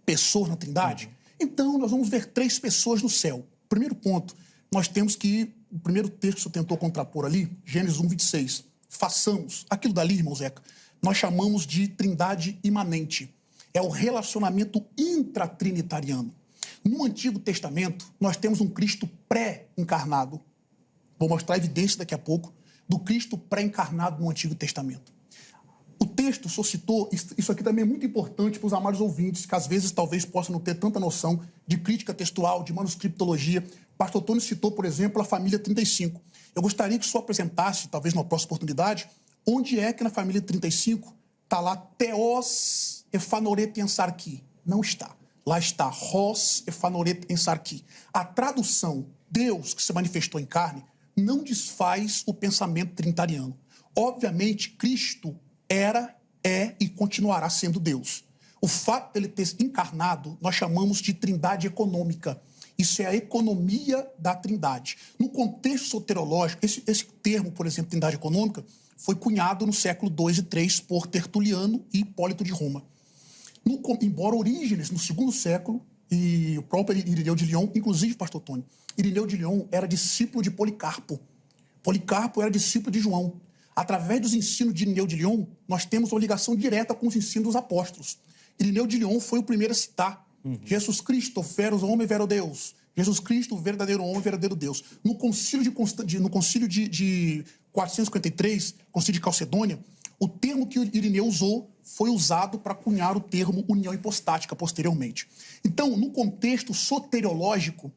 pessoas na trindade, então nós vamos ver 3 pessoas no céu. Primeiro ponto, nós temos que, o primeiro texto que o senhor tentou contrapor ali, Gênesis 1, 26, façamos, aquilo dali, irmão Zeca, nós chamamos de trindade imanente. É o relacionamento intratrinitariano. No Antigo Testamento, nós temos um Cristo pré-encarnado. Vou mostrar evidência daqui a pouco do Cristo pré-encarnado no Antigo Testamento. O texto, o senhor citou, isso aqui também é muito importante para os amados ouvintes, que às vezes talvez possam não ter tanta noção de crítica textual, de manuscriptologia. Pastor Tony citou, por exemplo, a família 35. Eu gostaria que o senhor apresentasse, talvez numa próxima oportunidade, onde é que na família 35 está lá Theos Ephanorete Ensarki? Não está. Lá está Hos Ephanorete Ensarki. A tradução Deus que se manifestou em carne não desfaz o pensamento trinitariano. Obviamente, Cristo era, é e continuará sendo Deus. O fato dele ter encarnado, nós chamamos de trindade econômica. Isso é a economia da trindade. No contexto soteriológico, esse termo, por exemplo, trindade econômica, foi cunhado no século II e III por Tertuliano e Hipólito de Roma. Embora Orígenes, no segundo século, e o próprio Irineu de Lyon, inclusive, pastor Tony, Irineu de Lyon era discípulo de Policarpo. Policarpo era discípulo de João. Através dos ensinos de Irineu de Lyon, nós temos uma ligação direta com os ensinos dos apóstolos. Irineu de Lyon foi o primeiro a citar Jesus Cristo, veros homem, vero Deus. Jesus Cristo, verdadeiro homem, verdadeiro Deus. No concílio de 453, concílio de Calcedônia, o termo que Irineu usou foi usado para cunhar o termo união hipostática posteriormente. Então, no contexto soteriológico,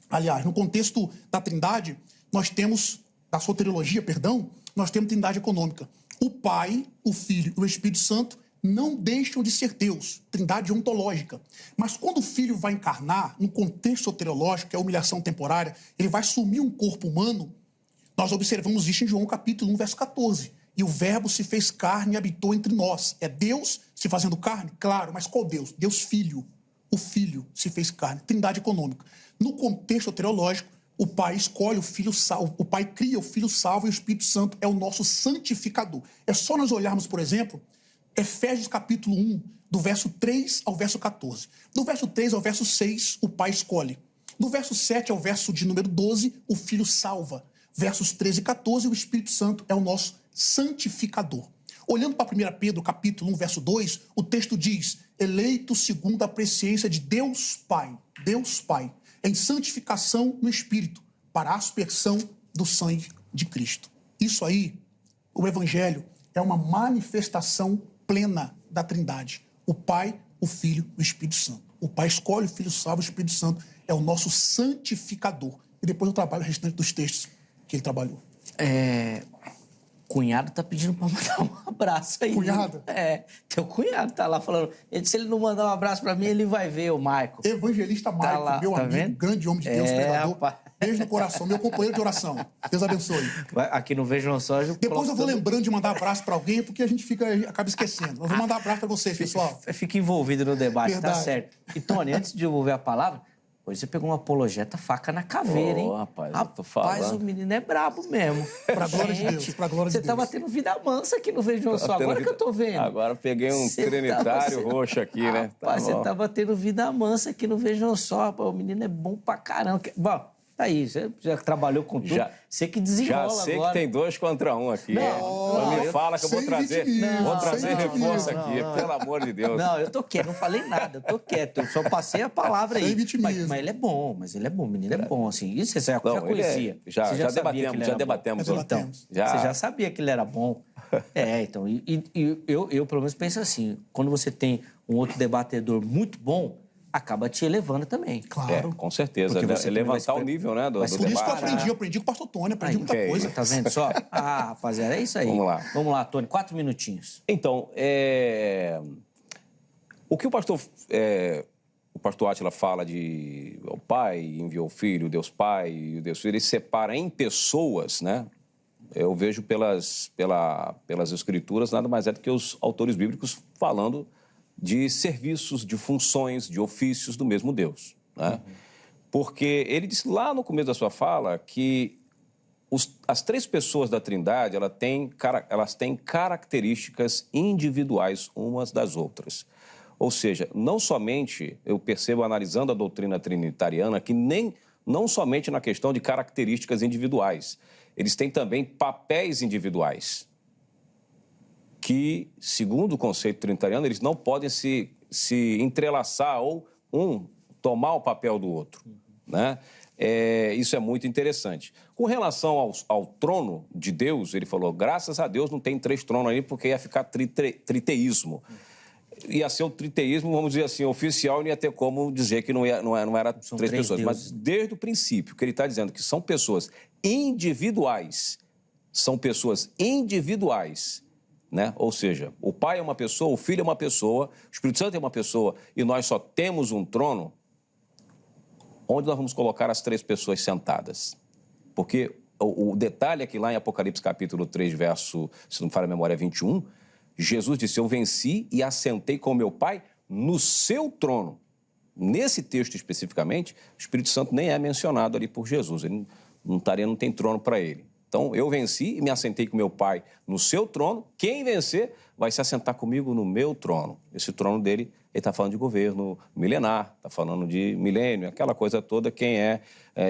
aliás, no contexto da Trindade, nós temos da soteriologia, perdão, nós temos trindade econômica. O Pai, o Filho e o Espírito Santo não deixam de ser Deus, trindade ontológica. Mas quando o Filho vai encarnar, no contexto soteriológico, que é a humilhação temporária, ele vai assumir um corpo humano, nós observamos isso em João capítulo 1, verso 14. E o Verbo se fez carne e habitou entre nós. É Deus se fazendo carne? Claro, mas qual Deus? Deus Filho. O Filho se fez carne, trindade econômica. No contexto soteriológico, o Pai escolhe, o Filho salva, o Pai cria, o Filho salva e o Espírito Santo é o nosso santificador. É só nós olharmos, por exemplo, Efésios capítulo 1, do verso 3 ao verso 14. Do verso 3 ao verso 6, o Pai escolhe. Do verso 7 ao verso de número 12, o Filho salva. Versos 13 e 14, o Espírito Santo é o nosso santificador. Olhando para 1 Pedro capítulo 1, verso 2, o texto diz, eleito segundo a presciência de Deus Pai, em santificação no Espírito, para a aspersão do sangue de Cristo. Isso aí, o Evangelho, é uma manifestação plena da Trindade. O Pai, o Filho e o Espírito Santo. O Pai escolhe, o Filho salva, o Espírito Santo é o nosso santificador. E depois eu trabalho o restante dos textos que ele trabalhou. Cunhado tá pedindo pra mandar um abraço aí. Cunhado? Teu cunhado tá lá falando. Se ele não mandar um abraço pra mim, ele vai ver o Maico. Evangelista Maico, lá, meu amigo, vendo? grande homem de Deus, pregador. Rapaz. Beijo no coração, meu companheiro de oração. Deus abençoe. Aqui no Vejam Só... Depois eu vou lembrando de mandar abraço pra alguém, porque a gente acaba esquecendo. Eu vou mandar abraço pra vocês, pessoal. Fica envolvido no debate, Verdade. tá certo. E, Tony, antes de devolver a palavra, hoje você pegou uma apologeta faca na caveira, hein? Rapaz, eu tô falando. O menino é brabo mesmo. Pra glória de Deus, pra glória de Você Deus. tava tendo vida mansa aqui no Vejam Só, agora que eu tô vendo. Agora peguei um trinitário roxo aqui, né? Rapaz, você tava tendo vida mansa aqui no Vejam Só. Rapaz, o menino é bom pra caramba. Bom, tá aí, você já trabalhou com tudo. Você que desenrola agora. Já sei que tem 2 contra 1 aqui. Não, me fala que eu vou trazer, reforço aqui, pelo amor de Deus. Não, eu tô quieto, não falei nada, eu tô quieto. Eu só passei a palavra aí. Mas ele é bom, o menino é bom, assim. Isso você já conhecia. Já debatemos. Então, você já sabia que ele era bom. Então, eu pelo menos penso assim, quando você tem um outro debatedor muito bom, acaba te elevando também. Claro. Com certeza. Levantar o nível, né, do Por isso debate. que eu aprendi com o pastor Tony, aprendi muita coisa. Tá vendo só? Rapaziada, é isso aí. Vamos lá, Tony, 4 minutinhos. Então, o que o pastor Átila fala de o Pai enviou o Filho, Deus Pai e o Deus Filho, ele separa em pessoas, né? Eu vejo pelas Escrituras nada mais é do que os autores bíblicos falando de serviços, de funções, de ofícios do mesmo Deus, né? Porque ele disse lá no começo da sua fala que as 3 pessoas da Trindade elas têm características individuais umas das outras. Ou seja, não somente, eu percebo analisando a doutrina trinitariana, que não somente na questão de características individuais, eles têm também papéis individuais que, segundo o conceito trinitariano, eles não podem se entrelaçar ou tomar o papel do outro, né? Isso é muito interessante. Com relação ao trono de Deus, ele falou, graças a Deus não tem 3 tronos ali, porque ia ficar triteísmo. Ia ser o triteísmo, vamos dizer assim, oficial, não ia ter como dizer que não era 3 pessoas. Mas desde o princípio, que ele está dizendo que são pessoas individuais, né? Ou seja, o Pai é uma pessoa, o Filho é uma pessoa, o Espírito Santo é uma pessoa e nós só temos um trono, onde nós vamos colocar as 3 pessoas sentadas? Porque o detalhe é que lá em Apocalipse capítulo 3, verso, se não me falha a memória, 21, Jesus disse, eu venci e assentei com meu Pai no seu trono. Nesse texto especificamente, o Espírito Santo nem é mencionado ali por Jesus, ele não tem trono para ele. Então, eu venci e me assentei com meu Pai no seu trono. Quem vencer vai se assentar comigo no meu trono. Esse trono dele, ele está falando de governo milenar, está falando de milênio, aquela coisa toda. Quem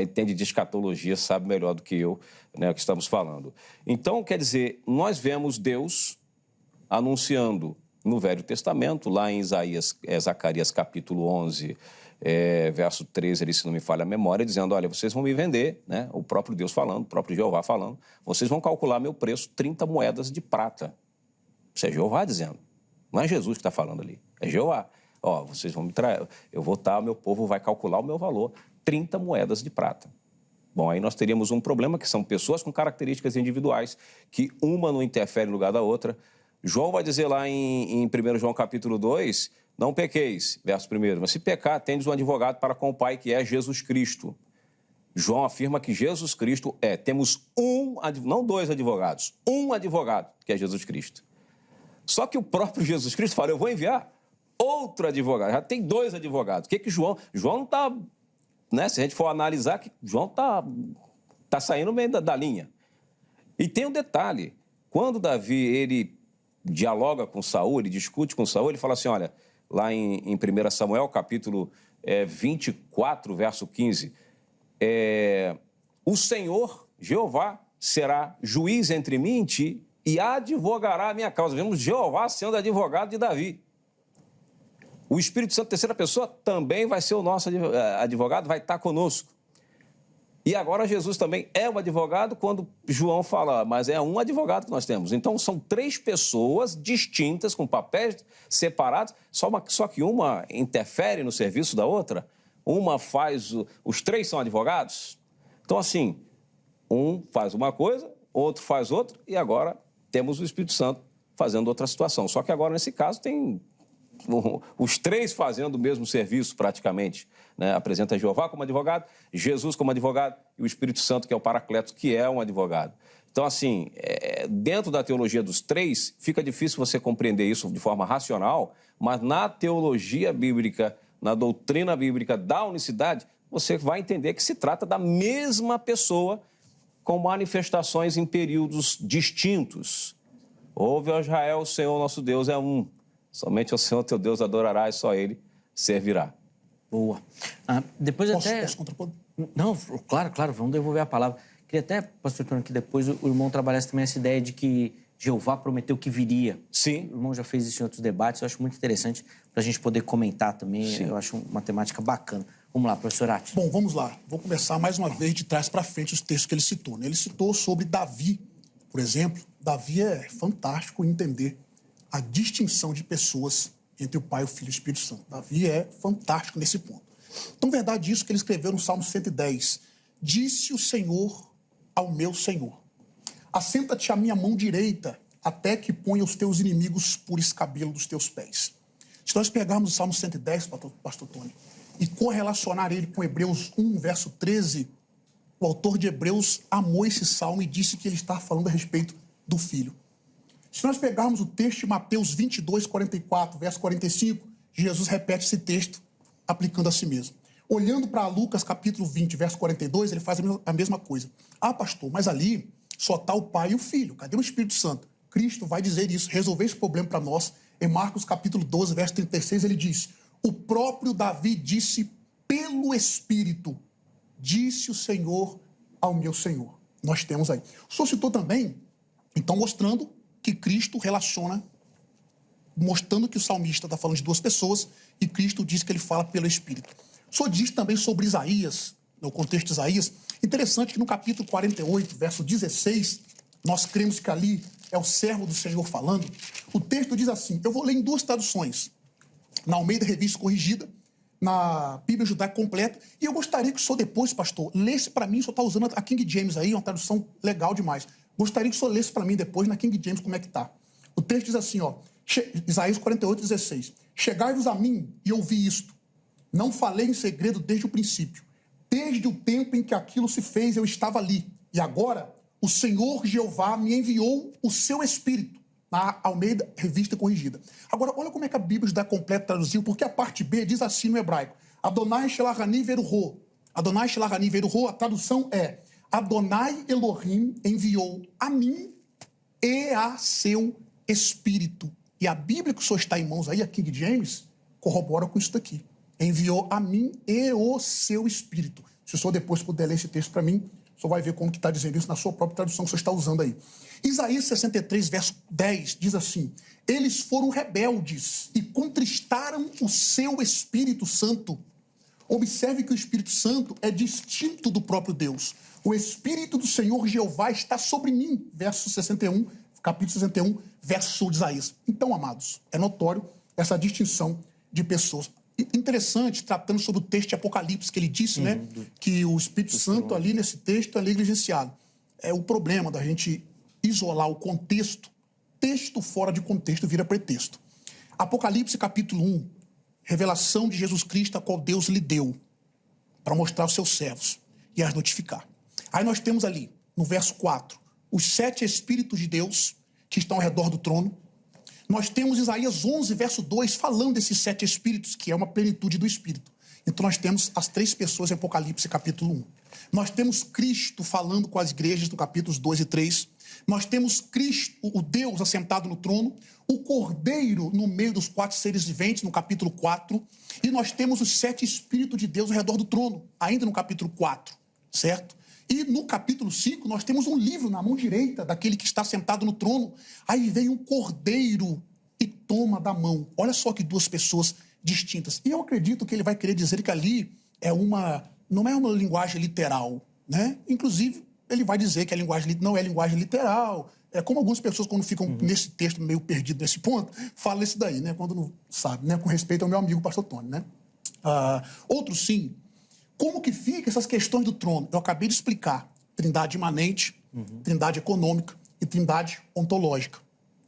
entende de escatologia sabe melhor do que eu, né, o que estamos falando. Então, quer dizer, nós vemos Deus anunciando no Velho Testamento, lá em Zacarias capítulo 11, verso 13, ali, se não me falha a memória, dizendo, olha, vocês vão me vender, né? O próprio Deus falando, o próprio Jeová falando, vocês vão calcular meu preço 30 moedas de prata. Isso é Jeová dizendo. Não é Jesus que está falando ali, é Jeová. Vocês vão me trair, eu vou meu povo vai calcular o meu valor, 30 moedas de prata. Bom, aí nós teríamos um problema, que são pessoas com características individuais, que uma não interfere no lugar da outra. João vai dizer lá em 1 João capítulo 2, não pequeis, verso 1, mas se pecar, tendes um advogado para com o Pai, que é Jesus Cristo. João afirma que Jesus Cristo temos não dois advogados, um advogado, que é Jesus Cristo. Só que o próprio Jesus Cristo fala, eu vou enviar outro advogado, já tem dois advogados. O que João não está, né, se a gente for analisar, que João está saindo meio da linha. E tem um detalhe, quando Davi, ele dialoga com Saul, ele discute com Saul, ele fala assim, olha, lá em 1 Samuel, capítulo 24, verso 15, o Senhor, Jeová, será juiz entre mim e ti e advogará a minha causa. Vemos Jeová sendo advogado de Davi. O Espírito Santo, terceira pessoa, também vai ser o nosso advogado, vai estar conosco. E agora Jesus também é o advogado quando João fala, mas é um advogado que nós temos. Então são três pessoas distintas, com papéis separados, só que uma interfere no serviço da outra. Uma faz... Os três são advogados? Então, assim, um faz uma coisa, outro faz outra, e agora temos o Espírito Santo fazendo outra situação. Só que agora, nesse caso, tem os três fazendo o mesmo serviço, praticamente. Né? Apresenta Jeová como advogado, Jesus como advogado e o Espírito Santo, que é o Paracleto, que é um advogado. Então, assim, dentro da teologia dos três, fica difícil você compreender isso de forma racional, mas na teologia bíblica, na doutrina bíblica da unicidade, você vai entender que se trata da mesma pessoa com manifestações em períodos distintos. Ouve, ó Israel, o Senhor nosso Deus é um. Somente ao Senhor teu Deus adorarás, só Ele servirá. Boa. Depois Posso contrapor? Não, claro, vamos devolver a palavra. Queria até, pastor Tony, que depois o irmão trabalhasse também essa ideia de que Jeová prometeu que viria. Sim. O irmão já fez isso em outros debates, eu acho muito interessante para a gente poder comentar também. Sim. Eu acho uma temática bacana. Vamos lá, professor Atti. Bom, vamos lá. Vou começar mais uma vez de trás para frente os textos que ele citou. Né? Ele citou sobre Davi, por exemplo. Davi é fantástico entender a distinção de pessoas entre o Pai, o Filho e o Espírito Santo. Davi é fantástico nesse ponto. Então, verdade isso que ele escreveu no Salmo 110. Disse o Senhor ao meu Senhor, assenta-te à minha mão direita, até que ponha os teus inimigos por escabelo dos teus pés. Se nós pegarmos o Salmo 110, pastor Tony, e correlacionar ele com Hebreus 1, verso 13, o autor de Hebreus amou esse salmo e disse que ele está falando a respeito do Filho. Se nós pegarmos o texto de Mateus 22, 44, verso 45, Jesus repete esse texto aplicando a si mesmo. Olhando para Lucas capítulo 20, verso 42, ele faz a mesma coisa. Ah, pastor, mas ali só está o Pai e o Filho. Cadê o Espírito Santo? Cristo vai dizer isso, resolver esse problema para nós. Em Marcos capítulo 12, verso 36, ele diz, o próprio Davi disse pelo Espírito, disse o Senhor ao meu Senhor. Nós temos aí. O senhor citou também, então, mostrando que Cristo relaciona, mostrando que o salmista está falando de duas pessoas e Cristo diz que ele fala pelo Espírito. O senhor diz também sobre Isaías, no contexto de Isaías, interessante que no capítulo 48, verso 16, nós cremos que ali é o servo do Senhor falando. O texto diz assim, eu vou ler em duas traduções, na Almeida Revista Corrigida, na Bíblia Judaica Completa, e eu gostaria que o senhor depois, pastor, lesse para mim, o senhor está usando a King James aí, uma tradução legal demais. Gostaria que o senhor lesse para mim depois na King James como é que está. O texto diz assim, ó, Isaías 48, 16. Chegai-vos a mim e ouvi isto. Não falei em segredo desde o princípio. Desde o tempo em que aquilo se fez, eu estava ali. E agora, o Senhor Jeová me enviou o seu Espírito, na Almeida Revista Corrigida. Agora, olha como é que a Bíblia Judaica Completa traduziu, porque a parte B diz assim no hebraico. Adonai Shelahani Veruho. Adonai Shelahani Veruho, a tradução é Adonai Elohim enviou a mim e a seu Espírito. E a Bíblia que o senhor está em mãos aí, a King James, corrobora com isso daqui. Enviou a mim e o seu Espírito. Se o senhor depois puder ler esse texto para mim, o senhor vai ver como que está dizendo isso na sua própria tradução que o senhor está usando aí. Isaías 63, verso 10, diz assim, eles foram rebeldes e contristaram o seu Espírito Santo. Observe que o Espírito Santo é distinto do próprio Deus. O Espírito do Senhor Jeová está sobre mim, verso 61, capítulo 61, verso de Isaías. Então, amados, é notório essa distinção de pessoas. interessante, tratando sobre o texto de Apocalipse, que ele disse, né, que o Espírito Santo ali nesse texto é negligenciado. É o problema da gente isolar o contexto, texto fora de contexto vira pretexto. Apocalipse capítulo 1, revelação de Jesus Cristo, a qual Deus lhe deu para mostrar aos seus servos e as notificar. Aí nós temos ali, no verso 4, os 7 Espíritos de Deus que estão ao redor do trono. Nós temos Isaías 11, verso 2, falando desses 7 Espíritos, que é uma plenitude do Espírito. Então nós temos as 3 pessoas em Apocalipse capítulo 1. Nós temos Cristo falando com as igrejas no capítulos 2 e 3. Nós temos Cristo, o Deus assentado no trono, o Cordeiro no meio dos 4 seres viventes, no capítulo 4, e nós temos os 7 Espíritos de Deus ao redor do trono, ainda no capítulo 4, certo? E no capítulo 5, nós temos um livro na mão direita daquele que está sentado no trono. Aí vem um cordeiro e toma da mão. Olha só que 2 pessoas distintas. E eu acredito que ele vai querer dizer que ali não é uma linguagem literal, né? Inclusive, ele vai dizer que a linguagem não é linguagem literal. É como algumas pessoas, quando ficam nesse texto meio perdido nesse ponto, falam isso daí, né? Quando não sabe, né? Com respeito ao meu amigo pastor Tony, né? Outro sim. Como que fica essas questões do trono? Eu acabei de explicar. Trindade imanente, trindade econômica e trindade ontológica,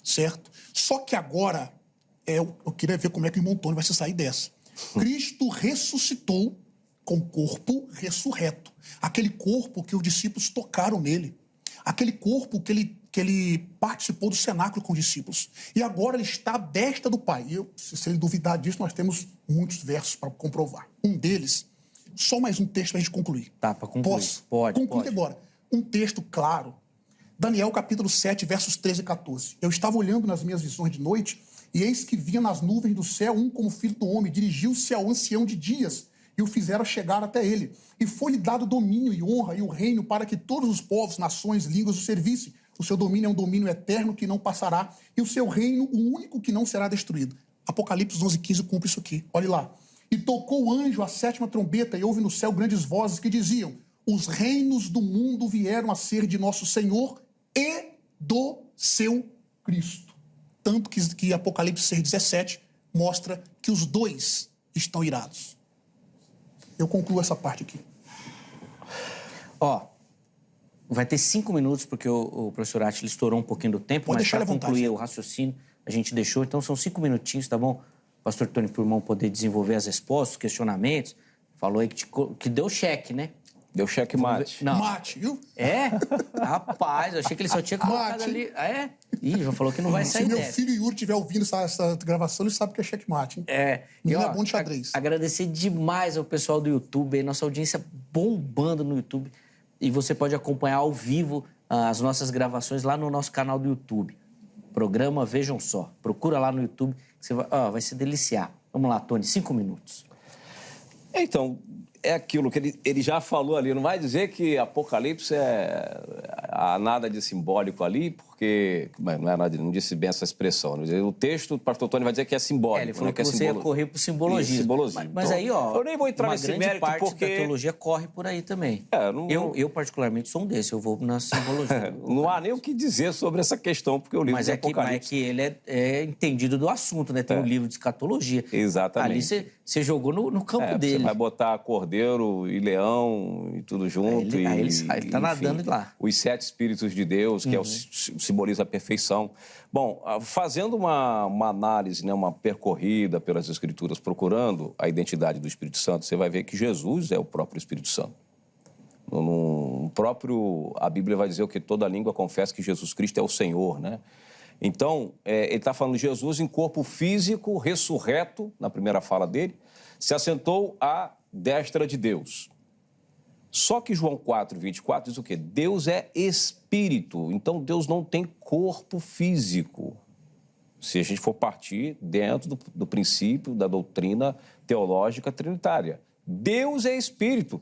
certo? Só que agora, eu queria ver como é que o irmão Tony vai se sair dessa. Cristo ressuscitou com corpo ressurreto. Aquele corpo que os discípulos tocaram nele. Aquele corpo que ele participou do cenáculo com os discípulos. E agora ele está à destra do Pai. E se ele duvidar disso, nós temos muitos versos para comprovar. Um deles, só mais um texto para a gente concluir. Tá, para concluir. Posso? Pode. Concluir agora. Um texto claro. Daniel, capítulo 7, versos 13 e 14. Eu estava olhando nas minhas visões de noite, e eis que via nas nuvens do céu um como filho do homem, dirigiu-se ao ancião de dias, e o fizeram chegar até ele. E foi-lhe dado domínio e honra e o reino para que todos os povos, nações, línguas o servissem. O seu domínio é um domínio eterno que não passará, e o seu reino, o único que não será destruído. Apocalipse 11:15 cumpre isso aqui. Olhe lá. E tocou o anjo a 7ª trombeta, e houve no céu grandes vozes que diziam: os reinos do mundo vieram a ser de nosso Senhor e do seu Cristo. Tanto que Apocalipse 6:17 mostra que os 2 estão irados. Eu concluo essa parte aqui. Vai ter 5 minutos, porque o professor Átila estourou um pouquinho do tempo, mas para concluir o raciocínio, a gente deixou. Então, são 5 minutinhos, tá bom? Pastor Tony, para o irmão poder desenvolver as respostas, os questionamentos. Falou aí que deu cheque, né? Deu cheque mate. Não. Mate, viu? É? Rapaz, eu achei que ele só tinha colocado Mate. ali. É? Ih, já falou que não vai sair Se meu dessa. filho Yuri estiver ouvindo essa gravação, ele sabe que é checkmate, hein? Menino é bom de xadrez. Agradecer demais ao pessoal do YouTube, aí, nossa audiência bombando no YouTube. E você pode acompanhar ao vivo as nossas gravações lá no nosso canal do YouTube. Programa Vejam Só. Procura lá no YouTube, que você vai se deliciar. Vamos lá, Tony, 5 minutos. Então, é aquilo que ele já falou ali. Não vai dizer que Apocalipse há nada de simbólico ali, porque... Não é nada, não disse bem essa expressão. O texto, o pastor Tony vai dizer que é simbólico. Ele falou né, que você ia correr por simbologia. Então, Mas aí, eu nem vou entrar uma nesse grande mérito parte porque... da teologia corre por aí também. Eu, particularmente, sou um desses. Eu vou na simbologia. Não há nem o que dizer sobre essa questão, porque o livro de Apocalipse... Mas é que ele é entendido do assunto, né? Tem um livro de escatologia. Exatamente. Ali você jogou no campo dele. Você vai botar cordeiro e leão e tudo junto. Ele está nadando lá. Os 7 Espíritos de Deus, que simboliza a perfeição. Bom, fazendo uma análise, né, uma percorrida pelas Escrituras, procurando a identidade do Espírito Santo, você vai ver que Jesus é o próprio Espírito Santo. A Bíblia vai dizer que toda língua confessa que Jesus Cristo é o Senhor, né? Então, ele está falando de Jesus em corpo físico, ressurreto, na primeira fala dele, se assentou à destra de Deus. Só que João 4:24 diz o quê? Deus é espírito, então Deus não tem corpo físico. Se a gente for partir dentro do princípio da doutrina teológica trinitária. Deus é espírito.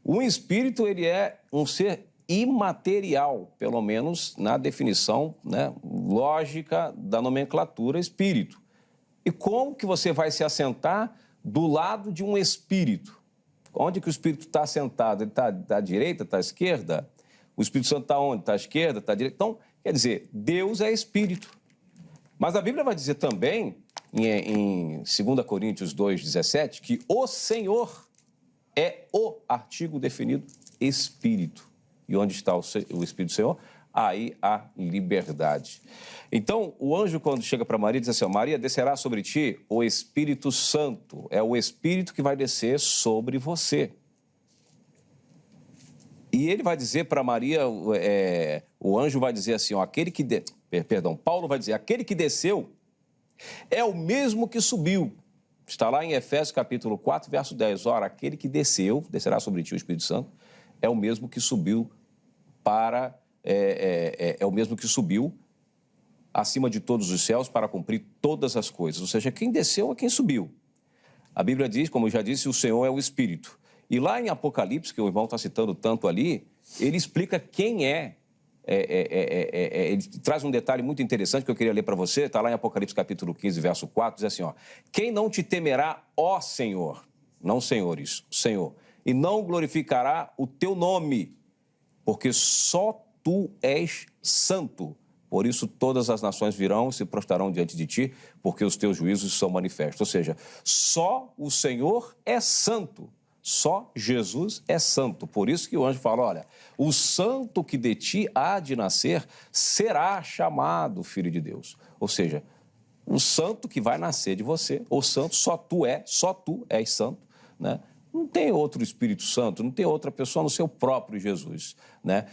Um espírito, ele é um ser imaterial, pelo menos na definição, né, lógica da nomenclatura espírito. E como que você vai se assentar do lado de um espírito? Onde que o Espírito está assentado? Ele está à direita, está à esquerda? O Espírito Santo está onde? Está à esquerda, está à direita? Então, quer dizer, Deus é Espírito. Mas a Bíblia vai dizer também, em 2 Coríntios 2,17, que o Senhor é o artigo definido Espírito. E onde está o Espírito do Senhor? Aí há liberdade. Então, o anjo, quando chega para Maria, diz assim, ó, Maria, descerá sobre ti o Espírito Santo. É o Espírito que vai descer sobre você. E ele vai dizer para Maria, o anjo vai dizer assim, ó, Paulo vai dizer, aquele que desceu é o mesmo que subiu. Está lá em Efésios capítulo 4, verso 10. Ora, aquele que descerá sobre ti o Espírito Santo, é o mesmo que subiu é o mesmo que subiu acima de todos os céus para cumprir todas as coisas. Ou seja, quem desceu é quem subiu. A Bíblia diz, como eu já disse, o Senhor é o Espírito. E lá em Apocalipse, que o irmão está citando tanto ali, ele explica quem ele traz um detalhe muito interessante que eu queria ler para você, está lá em Apocalipse capítulo 15, verso 4, diz assim, ó, quem não te temerá, ó Senhor, não senhores, Senhor, e não glorificará o teu nome, porque só tu és santo. Por isso todas as nações virão e se prostrarão diante de ti, porque os teus juízos são manifestos. Ou seja, só o Senhor é santo. Só Jesus é santo. Por isso que o anjo fala, olha, o santo que de ti há de nascer será chamado Filho de Deus. Ou seja, o santo que vai nascer de você, o santo só tu és santo, né? Não tem outro Espírito Santo, não tem outra pessoa no seu próprio Jesus, né?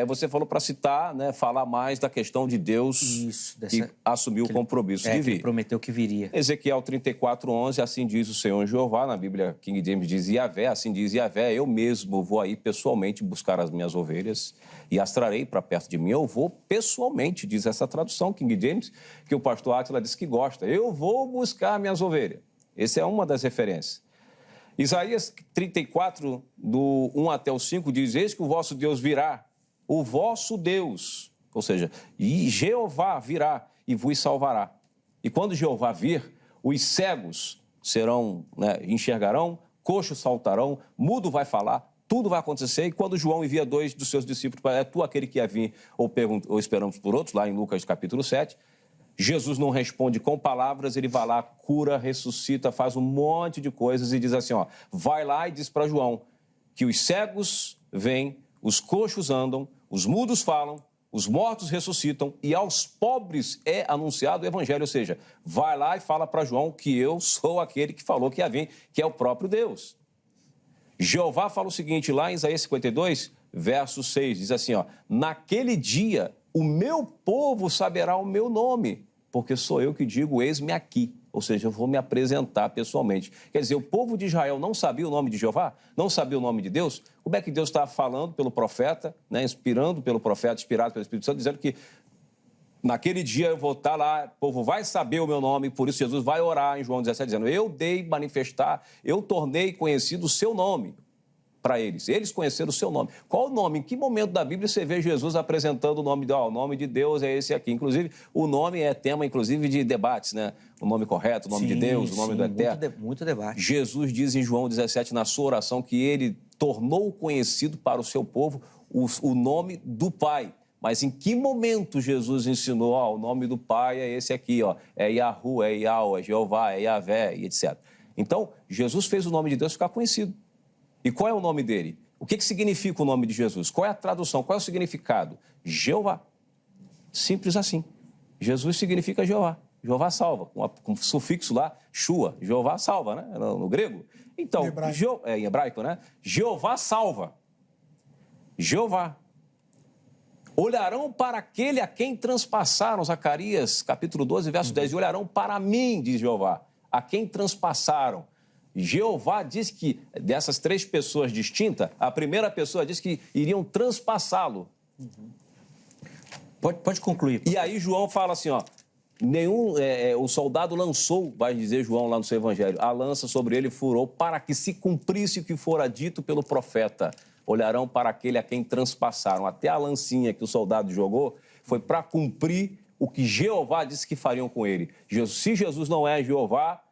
Você falou para citar, né, falar mais da questão de Deus que assumiu o compromisso de vir. Ele prometeu que viria. Ezequiel 34:11, assim diz o Senhor Jeová, na Bíblia King James diz Yahvé, assim diz Yahvé, eu mesmo vou aí pessoalmente buscar as minhas ovelhas e as trarei para perto de mim. Eu vou pessoalmente, diz essa tradução King James, que o pastor Átila diz que gosta. Eu vou buscar minhas ovelhas. Essa é uma das referências. Isaías 34, do 1 até o 5, diz, eis que o vosso Deus virá, o vosso Deus, ou seja, e Jeová virá e vos salvará. E quando Jeová vir, os cegos enxergarão, coxos saltarão, mudo vai falar, tudo vai acontecer. E quando João envia 2 dos seus discípulos, é tu aquele que ia vir ou esperamos por outros, lá em Lucas capítulo 7, Jesus não responde com palavras, ele vai lá, cura, ressuscita, faz um monte de coisas e diz assim, ó, vai lá e diz para João que os cegos vêm, os coxos andam, os mudos falam, os mortos ressuscitam e aos pobres é anunciado o evangelho, ou seja, vai lá e fala para João que eu sou aquele que falou que ia vir, que é o próprio Deus. Jeová fala o seguinte, lá em Isaías 52, verso 6, diz assim, ó, naquele dia o meu povo saberá o meu nome, porque sou eu que digo, eis-me aqui. Ou seja, eu vou me apresentar pessoalmente. Quer dizer, o povo de Israel não sabia o nome de Jeová? Não sabia o nome de Deus? Como é que Deus estava falando pelo profeta, né, inspirando pelo profeta, inspirado pelo Espírito Santo, dizendo que naquele dia eu vou estar lá, o povo vai saber o meu nome, por isso Jesus vai orar em João 17, dizendo, eu dei manifestar, eu tornei conhecido o seu nome para eles. Eles conheceram o seu nome. Qual o nome? Em que momento da Bíblia você vê Jesus apresentando o nome o nome de Deus é esse aqui? Inclusive, o nome é tema, inclusive, de debates, né? O nome correto, o nome de Deus, o nome do Eterno. Muito debate. Jesus diz em João 17, na sua oração, que ele tornou conhecido para o seu povo o nome do Pai. Mas em que momento Jesus ensinou, o nome do Pai é esse aqui, ó, é Yahu, é Yahweh, é Jeová, é Yahvé, e etc. Então, Jesus fez o nome de Deus ficar conhecido. E qual é o nome dele? O que significa o nome de Jesus? Qual é a tradução? Qual é o significado? Jeová. Simples assim. Jesus significa Jeová. Jeová salva. Com o sufixo lá, Shua. Jeová salva, né? No grego. Então, em hebraico, né? Jeová salva. Jeová. Olharão para aquele a quem transpassaram, Zacarias, capítulo 12, verso 10. E olharão para mim, diz Jeová, a quem transpassaram. Jeová diz que, dessas 3 pessoas distintas, a primeira pessoa diz que iriam transpassá-lo. Pode concluir. E aí João fala assim, ó, o soldado lançou, vai dizer João lá no seu evangelho, a lança sobre ele furou para que se cumprisse o que fora dito pelo profeta. Olharão para aquele a quem transpassaram. Até a lancinha que o soldado jogou foi para cumprir o que Jeová disse que fariam com ele. Se Jesus não é Jeová,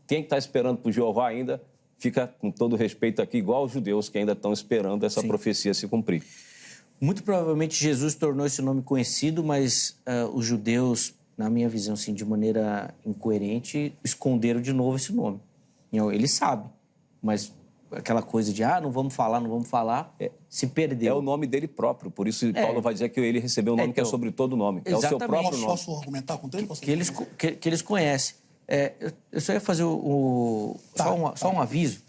quem está esperando por Jeová ainda fica, com todo respeito aqui, igual os judeus que ainda estão esperando essa profecia se cumprir. Muito provavelmente Jesus tornou esse nome conhecido, mas os judeus na minha visão, assim, de maneira incoerente, esconderam de novo esse nome. Ele sabe, mas aquela coisa de, não vamos falar, se perdeu. É o nome dele próprio, por isso Paulo vai dizer que ele recebeu um nome que é sobre todo o nome. É o seu próprio nome. Posso argumentar contra ele? Que eles conhecem. Eu só ia fazer só um aviso.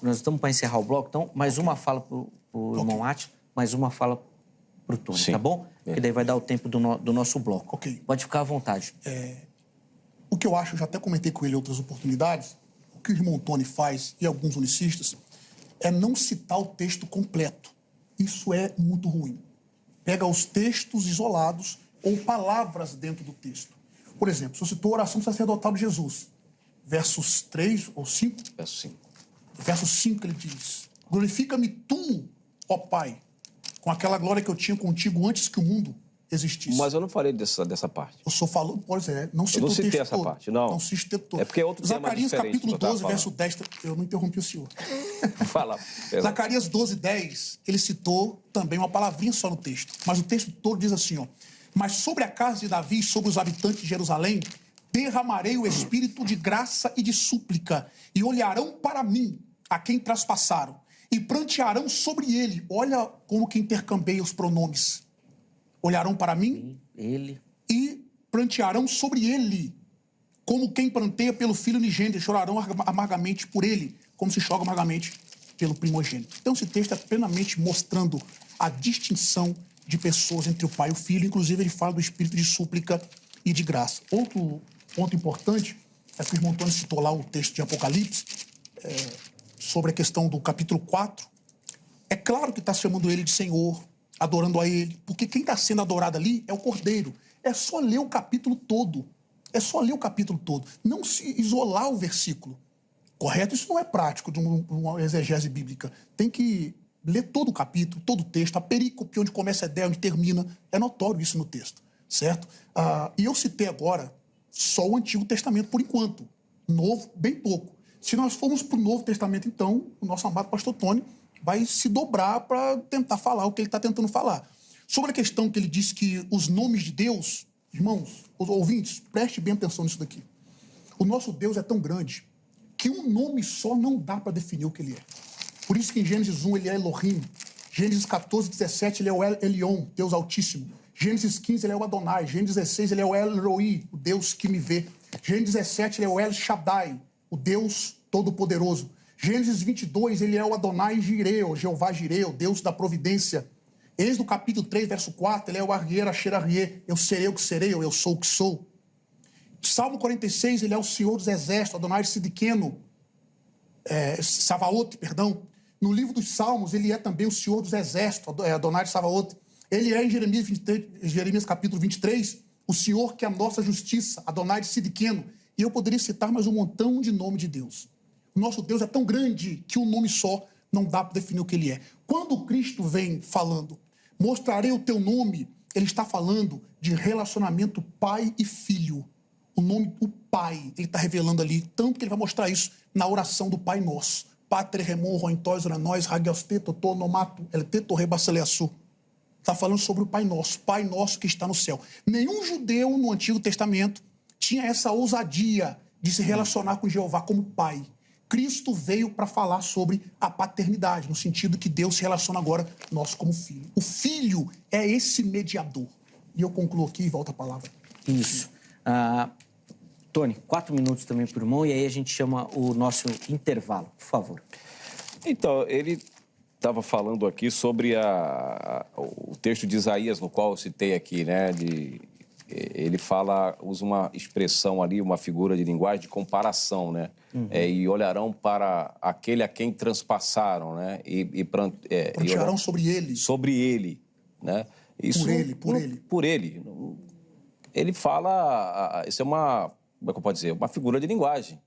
Nós estamos para encerrar o bloco, então, mais uma fala para o irmão Átila, mais uma fala para o Tony, tá bom? Porque daí vai dar o tempo do nosso bloco. Ok. Pode ficar à vontade. O que eu acho, eu já até comentei com ele em outras oportunidades, o que o irmão Tony faz, e alguns unicistas, é não citar o texto completo. Isso é muito ruim. Pega os textos isolados ou palavras dentro do texto. Por exemplo, se eu citou a oração sacerdotal de Jesus, versos 3 ou 5. Verso 5. Verso 5 ele diz: glorifica-me tu, ó Pai, com aquela glória que eu tinha contigo antes que o mundo existisse. Mas eu não falei dessa parte. Eu só falo, pode ser, não citou o texto todo. Eu não citei essa parte, não. Não citei todo. É porque é outro tema Zacarias, diferente capítulo que eu 12, verso 10, eu não interrompi o senhor. Fala. Zacarias 12, 10, ele citou também uma palavrinha só no texto, mas o texto todo diz assim, ó: mas sobre a casa de Davi e sobre os habitantes de Jerusalém, derramarei o espírito de graça e de súplica, e olharão para mim, a quem traspassaram, e prantearão sobre ele. Olha como que intercambeia os pronomes. Olharão para mim, ele, e prantearão sobre ele, como quem pranteia pelo filho unigênito, e chorarão amargamente por ele, como se chora amargamente pelo primogênito. Então esse texto é plenamente mostrando a distinção de pessoas entre o pai e o filho. Inclusive ele fala do espírito de súplica e de graça. Outro ponto importante é que o irmão Tony citou lá o texto de Apocalipse, sobre a questão do capítulo 4. É claro que está chamando ele de Senhor, adorando a ele, porque quem está sendo adorado ali é o Cordeiro. É só ler o capítulo todo. É só ler o capítulo todo. Não se isolar o versículo. Correto? Isso não é prático de uma exegese bíblica. Tem que ler todo o capítulo, todo o texto, a perícope, onde começa a ideia, onde termina. É notório isso no texto, certo? E eu citei agora só o Antigo Testamento por enquanto. Novo, bem pouco. Se nós formos para o Novo Testamento, então, o nosso amado pastor Tony vai se dobrar para tentar falar o que ele está tentando falar. Sobre a questão que ele disse que os nomes de Deus, irmãos, os ouvintes, preste bem atenção nisso daqui. O nosso Deus é tão grande que um nome só não dá para definir o que ele é. Por isso que em Gênesis 1 ele é Elohim, Gênesis 14, 17 ele é o Elion, Deus Altíssimo, Gênesis 15 ele é o Adonai, Gênesis 16 ele é o El Roi, o Deus que me vê, Gênesis 17 ele é o El Shaddai, o Deus Todo-Poderoso. Gênesis 22, ele é o Adonai Jireh, o Jeová Jireh, o Deus da providência. Êxodo capítulo 3, verso 4, ele é o Arrier Asher Arrier, eu serei o que serei, eu sou o que sou. Salmo 46, ele é o Senhor dos Exércitos, Adonai Sidiqueno, Savaote, perdão. No livro dos Salmos, ele é também o Senhor dos Exércitos, Adonai Savaote. Ele é em Jeremias capítulo 23, o Senhor que é a nossa justiça, Adonai Sidiqueno. E eu poderia citar mais um montão de nome de Deus. O nosso Deus é tão grande que um nome só não dá para definir o que ele é. Quando Cristo vem falando, mostrarei o teu nome, ele está falando de relacionamento pai e filho. O nome, o pai, ele está revelando ali, tanto que ele vai mostrar isso na oração do Pai Nosso. Patre remon rointóis oranóis ragiasteto tonomato elteto rebaceleaçu. Está falando sobre o Pai Nosso que está no céu. Nenhum judeu no Antigo Testamento tinha essa ousadia de se relacionar com Jeová como pai. Cristo veio para falar sobre a paternidade, no sentido que Deus se relaciona agora nós como filho. O filho é esse mediador. E eu concluo aqui e volto a palavra. Isso. Tony, 4 minutos também para o irmão, e aí a gente chama o nosso intervalo, por favor. Então, ele estava falando aqui sobre o texto de Isaías, no qual eu citei aqui, né? Ele usa uma expressão ali, uma figura de linguagem de comparação, né? Uhum. E olharão para aquele a quem transpassaram, né? Prantearão sobre ele. Sobre ele, né? Isso, por ele. Ele fala, isso é uma, como é que eu posso dizer? Uma figura de linguagem.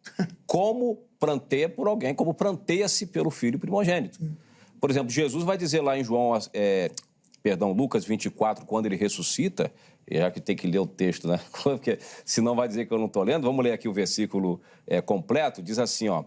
Como pranteia por alguém, como pranteia-se pelo filho primogênito. Por exemplo, Jesus vai dizer lá em Lucas 24, quando ele ressuscita, já que tem que ler o texto, né? Porque senão vai dizer que eu não estou lendo. Vamos ler aqui o versículo completo. Diz assim, ó.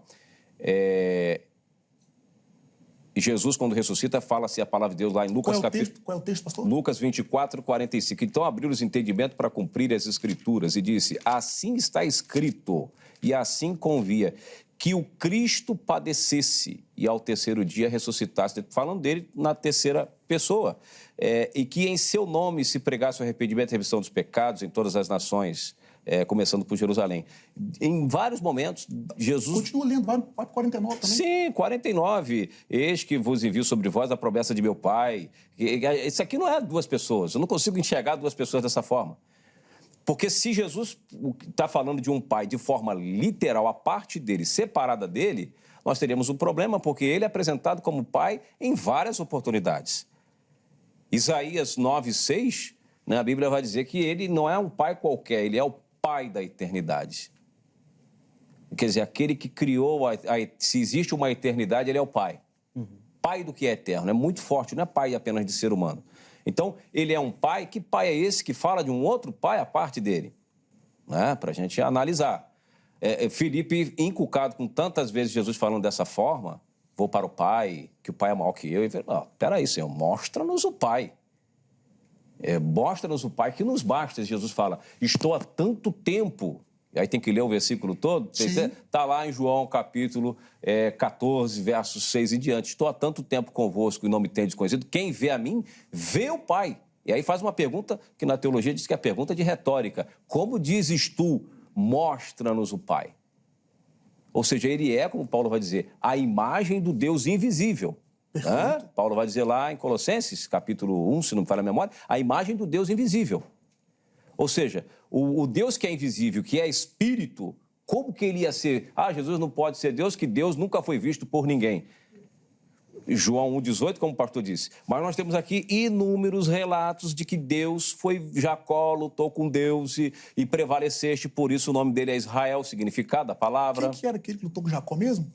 Jesus, quando ressuscita, fala-se a palavra de Deus lá em Lucas, Qual é o texto, pastor? Lucas 24, 45. Então abriu os entendimentos para cumprir as Escrituras e disse: assim está escrito, e assim convia, que o Cristo padecesse e ao terceiro dia ressuscitasse. Falando dele na terceira pessoa. E que em seu nome se pregasse o arrependimento e remissão dos pecados em todas as nações, começando por Jerusalém. Em vários momentos, Jesus... Continua lendo, vai para 49 também. Sim, 49. Eis que vos envio sobre vós a promessa de meu Pai. Isso aqui não é duas pessoas. Eu não consigo enxergar duas pessoas dessa forma. Porque se Jesus está falando de um pai de forma literal, a parte dele, separada dele, nós teríamos um problema, porque ele é apresentado como pai em várias oportunidades. Isaías 9:6, né, a Bíblia vai dizer que ele não é um pai qualquer, ele é o pai da eternidade. Quer dizer, aquele que criou, se existe uma eternidade, ele é o pai. Pai do que é eterno, é muito forte, não é pai apenas de ser humano. Então, ele é um pai, que pai é esse que fala de um outro pai à parte dele? Né? Para a gente analisar. Filipe, inculcado com tantas vezes Jesus falando dessa forma, vou para o pai, que o pai é maior que eu, e ele fala, peraí, Senhor, mostra-nos o pai. Mostra-nos o pai, que nos basta, Jesus fala, estou há tanto tempo... E aí tem que ler o versículo todo. Está lá em João, capítulo 14, versos 6 em diante. Estou há tanto tempo convosco e não me tendes conhecido. Quem vê a mim, vê o Pai. E aí faz uma pergunta que na teologia diz que é a pergunta de retórica. Como dizes tu, mostra-nos o Pai? Ou seja, ele é, como Paulo vai dizer, a imagem do Deus invisível. Paulo vai dizer lá em Colossenses, capítulo 1, se não me falha a memória, a imagem do Deus invisível. Ou seja, o Deus que é invisível, que é espírito, como que ele ia ser? Jesus não pode ser Deus, que Deus nunca foi visto por ninguém. João 1,18, como o pastor disse. Mas nós temos aqui inúmeros relatos de que Deus foi... Jacó lutou com Deus e prevaleceste, por isso o nome dele é Israel, significado da palavra. Quem que era aquele que lutou com Jacó mesmo?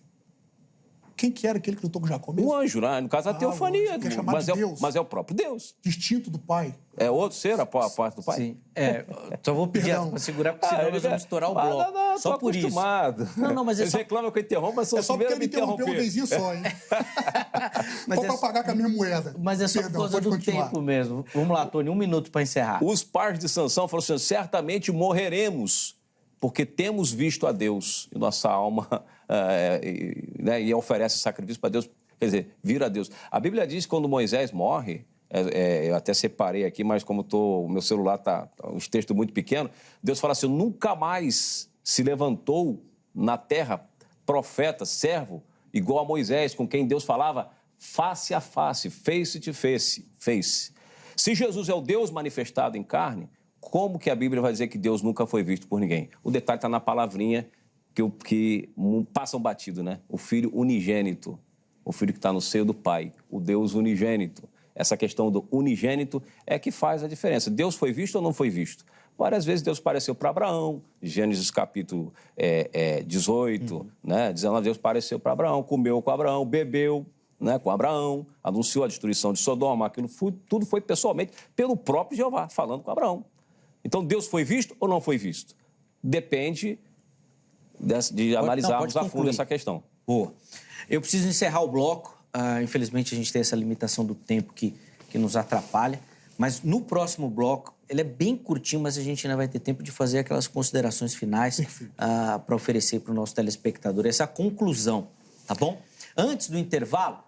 Quem que era aquele que lutou com Jacó mesmo? O anjo, né? No caso, a teofania. Mas é o próprio Deus. Distinto do pai. É outro ser, a parte do pai? Sim. Só vou pedir para segurar, porque senão nós vamos estourar o bloco. Não, só por acostumado. Isso. Não, mas eles reclamam que eu interrompo, mas sou o primeiro a me interromper. Uma vezinha só, hein? Só para pagar com a minha moeda. Mas é só por causa do tempo mesmo. Vamos lá, Tony, 1 minuto para encerrar. Os pais de Sansão falaram assim, certamente morreremos, porque temos visto a Deus e nossa alma... e oferece sacrifício para Deus, quer dizer, vira a Deus. A Bíblia diz que quando Moisés morre, eu até separei aqui, mas como o meu celular está uns textos muito pequenos, Deus fala assim, nunca mais se levantou na terra profeta, servo, igual a Moisés, com quem Deus falava face a face, face to face. Se Jesus é o Deus manifestado em carne, como que a Bíblia vai dizer que Deus nunca foi visto por ninguém? O detalhe está na palavrinha que passam batido, né? O filho unigênito, o filho que está no seio do pai, o Deus unigênito. Essa questão do unigênito é que faz a diferença. Deus foi visto ou não foi visto? Várias vezes Deus apareceu para Abraão, Gênesis capítulo 18, né? 19, Deus apareceu para Abraão, comeu com Abraão, bebeu, né, com Abraão, anunciou a destruição de Sodoma, tudo foi pessoalmente pelo próprio Jeová, falando com Abraão. Então, Deus foi visto ou não foi visto? Depende de analisarmos a fundo essa questão. Boa. Eu preciso encerrar o bloco. Infelizmente, a gente tem essa limitação do tempo que nos atrapalha. Mas no próximo bloco, ele é bem curtinho, mas a gente ainda vai ter tempo de fazer aquelas considerações finais para oferecer para o nosso telespectador essa conclusão, tá bom? Antes do intervalo,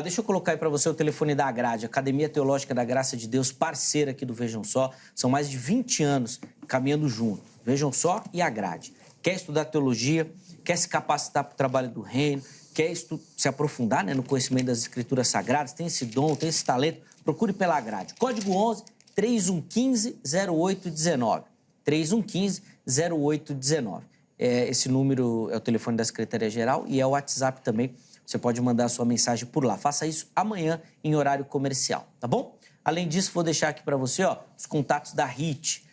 deixa eu colocar aí para você o telefone da Agrade, Academia Teológica da Graça de Deus, parceira aqui do Vejam Só. São mais de 20 anos caminhando junto. Vejam Só e Agrade. Quer estudar teologia, quer se capacitar para o trabalho do reino, quer se aprofundar, né, no conhecimento das Escrituras Sagradas, tem esse dom, tem esse talento, procure pela Agrade. Código 11 3115-0819. 3115-0819. Esse número é o telefone da Secretaria-Geral e é o WhatsApp também. Você pode mandar a sua mensagem por lá. Faça isso amanhã em horário comercial, tá bom? Além disso, vou deixar aqui para você os contatos da HIT,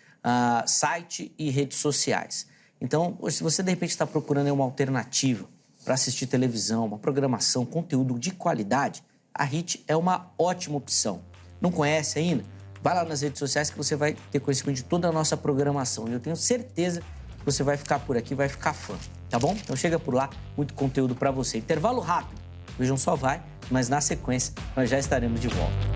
site e redes sociais. Então, se você, de repente, está procurando uma alternativa para assistir televisão, uma programação, conteúdo de qualidade, a HIT é uma ótima opção. Não conhece ainda? Vai lá nas redes sociais que você vai ter conhecimento de toda a nossa programação. E eu tenho certeza que você vai ficar por aqui, vai ficar fã, tá bom? Então chega por lá, muito conteúdo para você. Intervalo rápido. Vejam Só vai, mas na sequência nós já estaremos de volta.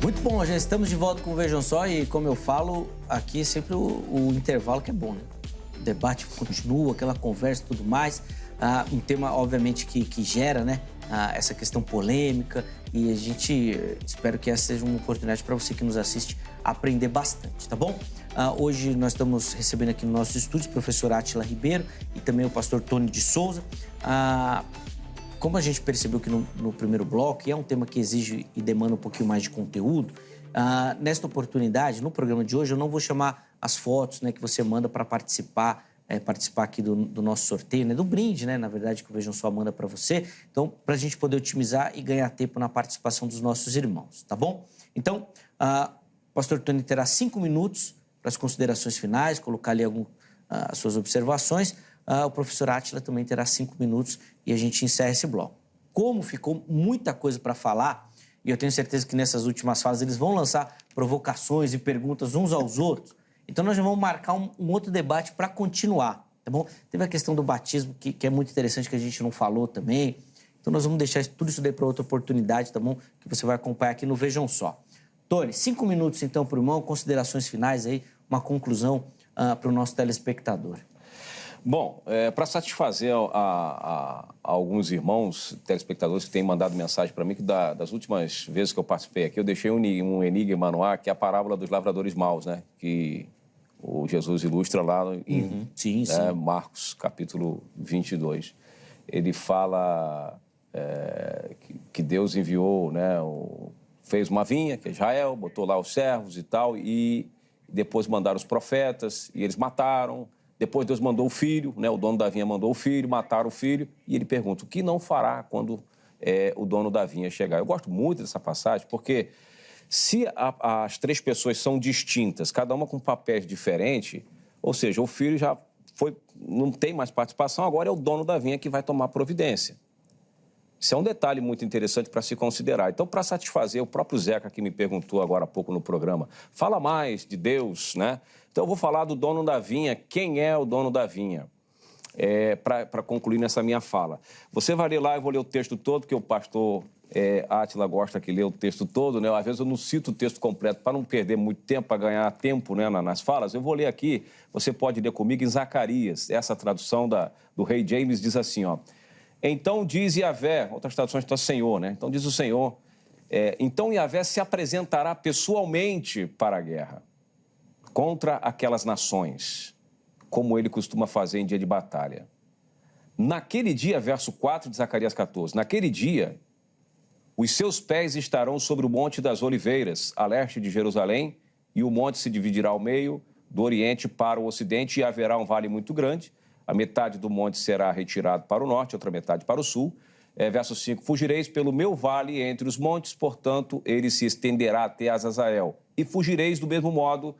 Muito bom, já estamos de volta com o Vejam Só e, como eu falo, aqui é sempre o intervalo que é bom, né? O debate continua, aquela conversa e tudo mais. Um tema, obviamente, que gera, né? Essa questão polêmica e a gente espero que essa seja uma oportunidade para você que nos assiste aprender bastante, tá bom? Hoje nós estamos recebendo aqui no nosso estúdio o professor Átila Ribeiro e também o pastor Tony de Souza. Como a gente percebeu aqui no primeiro bloco, e é um tema que exige e demanda um pouquinho mais de conteúdo, nesta oportunidade, no programa de hoje, eu não vou chamar as fotos, né, que você manda para participar aqui do nosso sorteio, né, do brinde, né, na verdade, que o Vejam Só manda para você. Então, para a gente poder otimizar e ganhar tempo na participação dos nossos irmãos, tá bom? Então, o pastor Tony terá 5 minutos para as considerações finais, colocar ali as suas observações. O professor Átila também terá 5 minutos e a gente encerra esse bloco. Como ficou muita coisa para falar, e eu tenho certeza que nessas últimas fases eles vão lançar provocações e perguntas uns aos outros, então nós já vamos marcar um outro debate para continuar, tá bom? Teve a questão do batismo, que é muito interessante, que a gente não falou também. Então nós vamos deixar tudo isso daí para outra oportunidade, tá bom? Que você vai acompanhar aqui no Vejam Só. Tony, 5 minutos então para o irmão, considerações finais aí, uma conclusão para o nosso telespectador. Bom, para satisfazer a alguns irmãos telespectadores que têm mandado mensagem para mim, que das últimas vezes que eu participei aqui, eu deixei um enigma no ar, que é a parábola dos lavradores maus, né? Que o Jesus ilustra lá em Marcos, capítulo 22. Ele fala que Deus enviou, né? Fez uma vinha, que é Israel, botou lá os servos e tal, e depois mandaram os profetas, e eles mataram. Depois Deus mandou o filho, né? O dono da vinha mandou o filho, mataram o filho, e ele pergunta, o que não fará quando o dono da vinha chegar? Eu gosto muito dessa passagem, porque se as 3 pessoas são distintas, cada uma com papéis diferentes, ou seja, o filho já não tem mais participação, agora é o dono da vinha que vai tomar providência. Isso é um detalhe muito interessante para se considerar. Então, para satisfazer, o próprio Zeca que me perguntou agora há pouco no programa, fala mais de Deus, né? Então, eu vou falar do dono da vinha. Quem é o dono da vinha? Para concluir nessa minha fala. Você vai ler lá, eu vou ler o texto todo, porque o pastor Átila gosta que lê o texto todo, né? Às vezes eu não cito o texto completo para não perder muito tempo, para ganhar tempo, né, nas falas. Eu vou ler aqui, você pode ler comigo em Zacarias. Essa tradução do rei James diz assim, ó. Então diz Yahvé, outras traduções estão Senhor, né? Então diz o Senhor, então Yahvé se apresentará pessoalmente para a guerra contra aquelas nações, como ele costuma fazer em dia de batalha. Naquele dia, verso 4 de Zacarias 14, naquele dia, os seus pés estarão sobre o Monte das Oliveiras, a leste de Jerusalém, e o monte se dividirá ao meio, do oriente para o ocidente, e haverá um vale muito grande. A metade do monte será retirado para o norte, outra metade para o sul. Verso 5, fugireis pelo meu vale entre os montes, portanto, ele se estenderá até Azazael. E fugireis do mesmo modo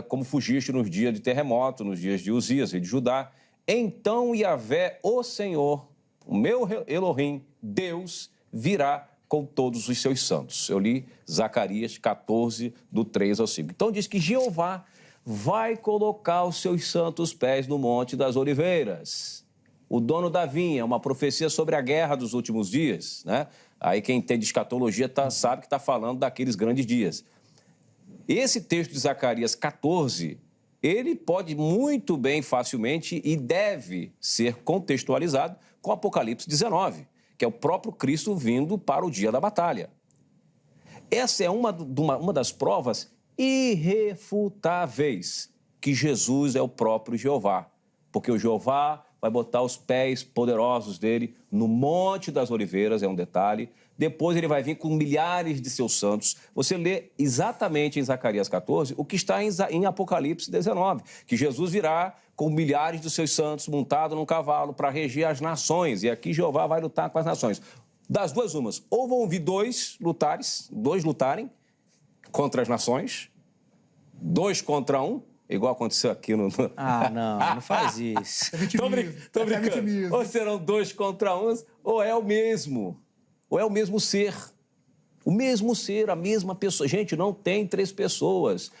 como fugiste nos dias de terremoto, nos dias de Uzias, rei de Judá. Então Yahvé, o Senhor, o meu Elohim, Deus, virá com todos os seus santos. Eu li Zacarias 14, do 3 ao 5. Então diz que Jeová vai colocar os seus santos pés no Monte das Oliveiras. O dono da vinha, uma profecia sobre a guerra dos últimos dias, né? Aí quem entende escatologia sabe que está falando daqueles grandes dias. Esse texto de Zacarias 14, ele pode muito bem, facilmente, e deve ser contextualizado com Apocalipse 19, que é o próprio Cristo vindo para o dia da batalha. Essa é uma das provas irrefutáveis que Jesus é o próprio Jeová, porque o Jeová vai botar os pés poderosos dele no Monte das Oliveiras, é um detalhe. Depois ele vai vir com milhares de seus santos. Você lê exatamente em Zacarias 14 o que está em Apocalipse 19, que Jesus virá com milhares de seus santos montado num cavalo para reger as nações. E aqui Jeová vai lutar com as nações. Das duas umas, ou vão vir dois lutarem contra as nações, 2 contra 1, igual aconteceu aqui no... Ah, não faz isso. Tô brincando. Ou serão 2 contra 1, ou é o mesmo ser. O mesmo ser, a mesma pessoa. Gente, não tem 3 pessoas.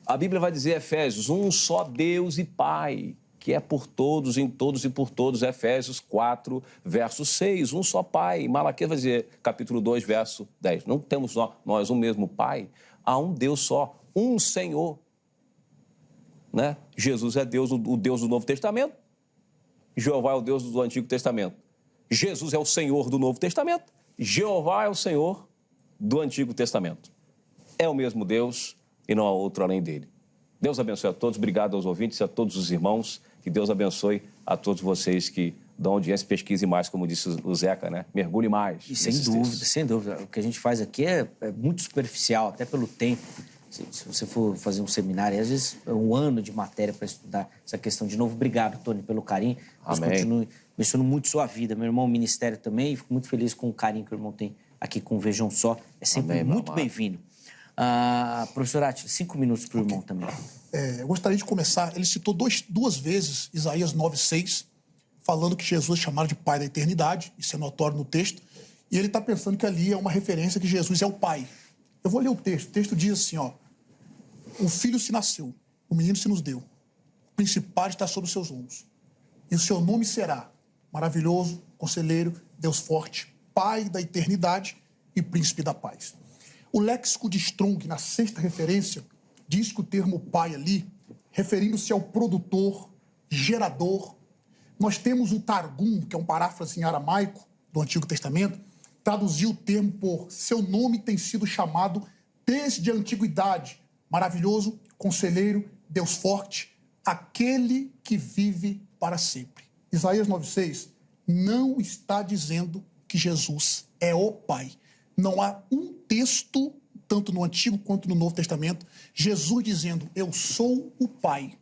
A Bíblia vai dizer, Efésios, um só Deus e Pai, que é por todos, em todos e por todos. Efésios 4, verso 6, um só Pai. Malaquias vai dizer, capítulo 2, verso 10. Não temos nós um mesmo Pai, há um Deus só, um Senhor. Né? Jesus é Deus, o Deus do Novo Testamento. Jeová é o Deus do Antigo Testamento. Jesus é o Senhor do Novo Testamento. Jeová é o Senhor do Antigo Testamento. É o mesmo Deus e não há outro além dele. Deus abençoe a todos, obrigado aos ouvintes e a todos os irmãos, que Deus abençoe a todos vocês que dão audiência, pesquise mais, como disse o Zeca, né? Mergulhe mais. E sem dúvida. O que a gente faz aqui é muito superficial, até pelo tempo. Se você for fazer um seminário, às vezes é um ano de matéria para estudar essa questão. De novo, obrigado, Tony, pelo carinho. Deus continue abençoando muito sua vida. Meu irmão, o ministério também. Fico muito feliz com o carinho que o irmão tem aqui com o Vejam Só. É sempre muito bem-vindo. Professor Átila, 5 minutos para o irmão também. Eu gostaria de começar. Ele citou duas vezes Isaías 9:6, falando que Jesus é chamado de Pai da eternidade. Isso é notório no texto. E ele está pensando que ali é uma referência que Jesus é o Pai. Eu vou ler o texto. O texto diz assim, ó. Um filho se nasceu, o menino se nos deu. O principado está sobre os seus ombros. E o seu nome será Maravilhoso, Conselheiro, Deus Forte, Pai da eternidade e Príncipe da paz. O léxico de Strong, na 6ª referência, diz que o termo pai ali, referindo-se ao produtor, gerador. Nós temos o Targum, que é um paráfrase em aramaico do Antigo Testamento, traduziu o termo por seu nome tem sido chamado desde a antiguidade. Maravilhoso, Conselheiro, Deus Forte, aquele que vive para sempre. Isaías 9:6 não está dizendo que Jesus é o Pai. Não há um texto, tanto no Antigo quanto no Novo Testamento, Jesus dizendo, eu sou o Pai.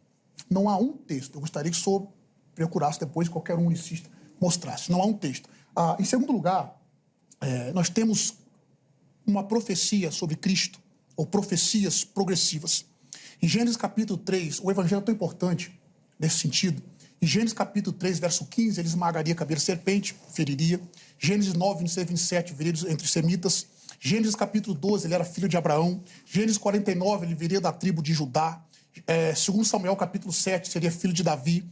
Não há um texto. Eu gostaria que o senhor procurasse depois, qualquer um unicista mostrasse. Não há um texto. Em segundo lugar, nós temos uma profecia sobre Cristo, ou profecias progressivas. Em Gênesis capítulo 3, o evangelho é tão importante nesse sentido. Em Gênesis capítulo 3, verso 15, ele esmagaria a cabeça da serpente, feriria. Gênesis 9, 26 e 27, viria entre os semitas. Gênesis capítulo 12, ele era filho de Abraão. Gênesis 49, ele viria da tribo de Judá. Segundo Samuel capítulo 7, seria filho de Davi.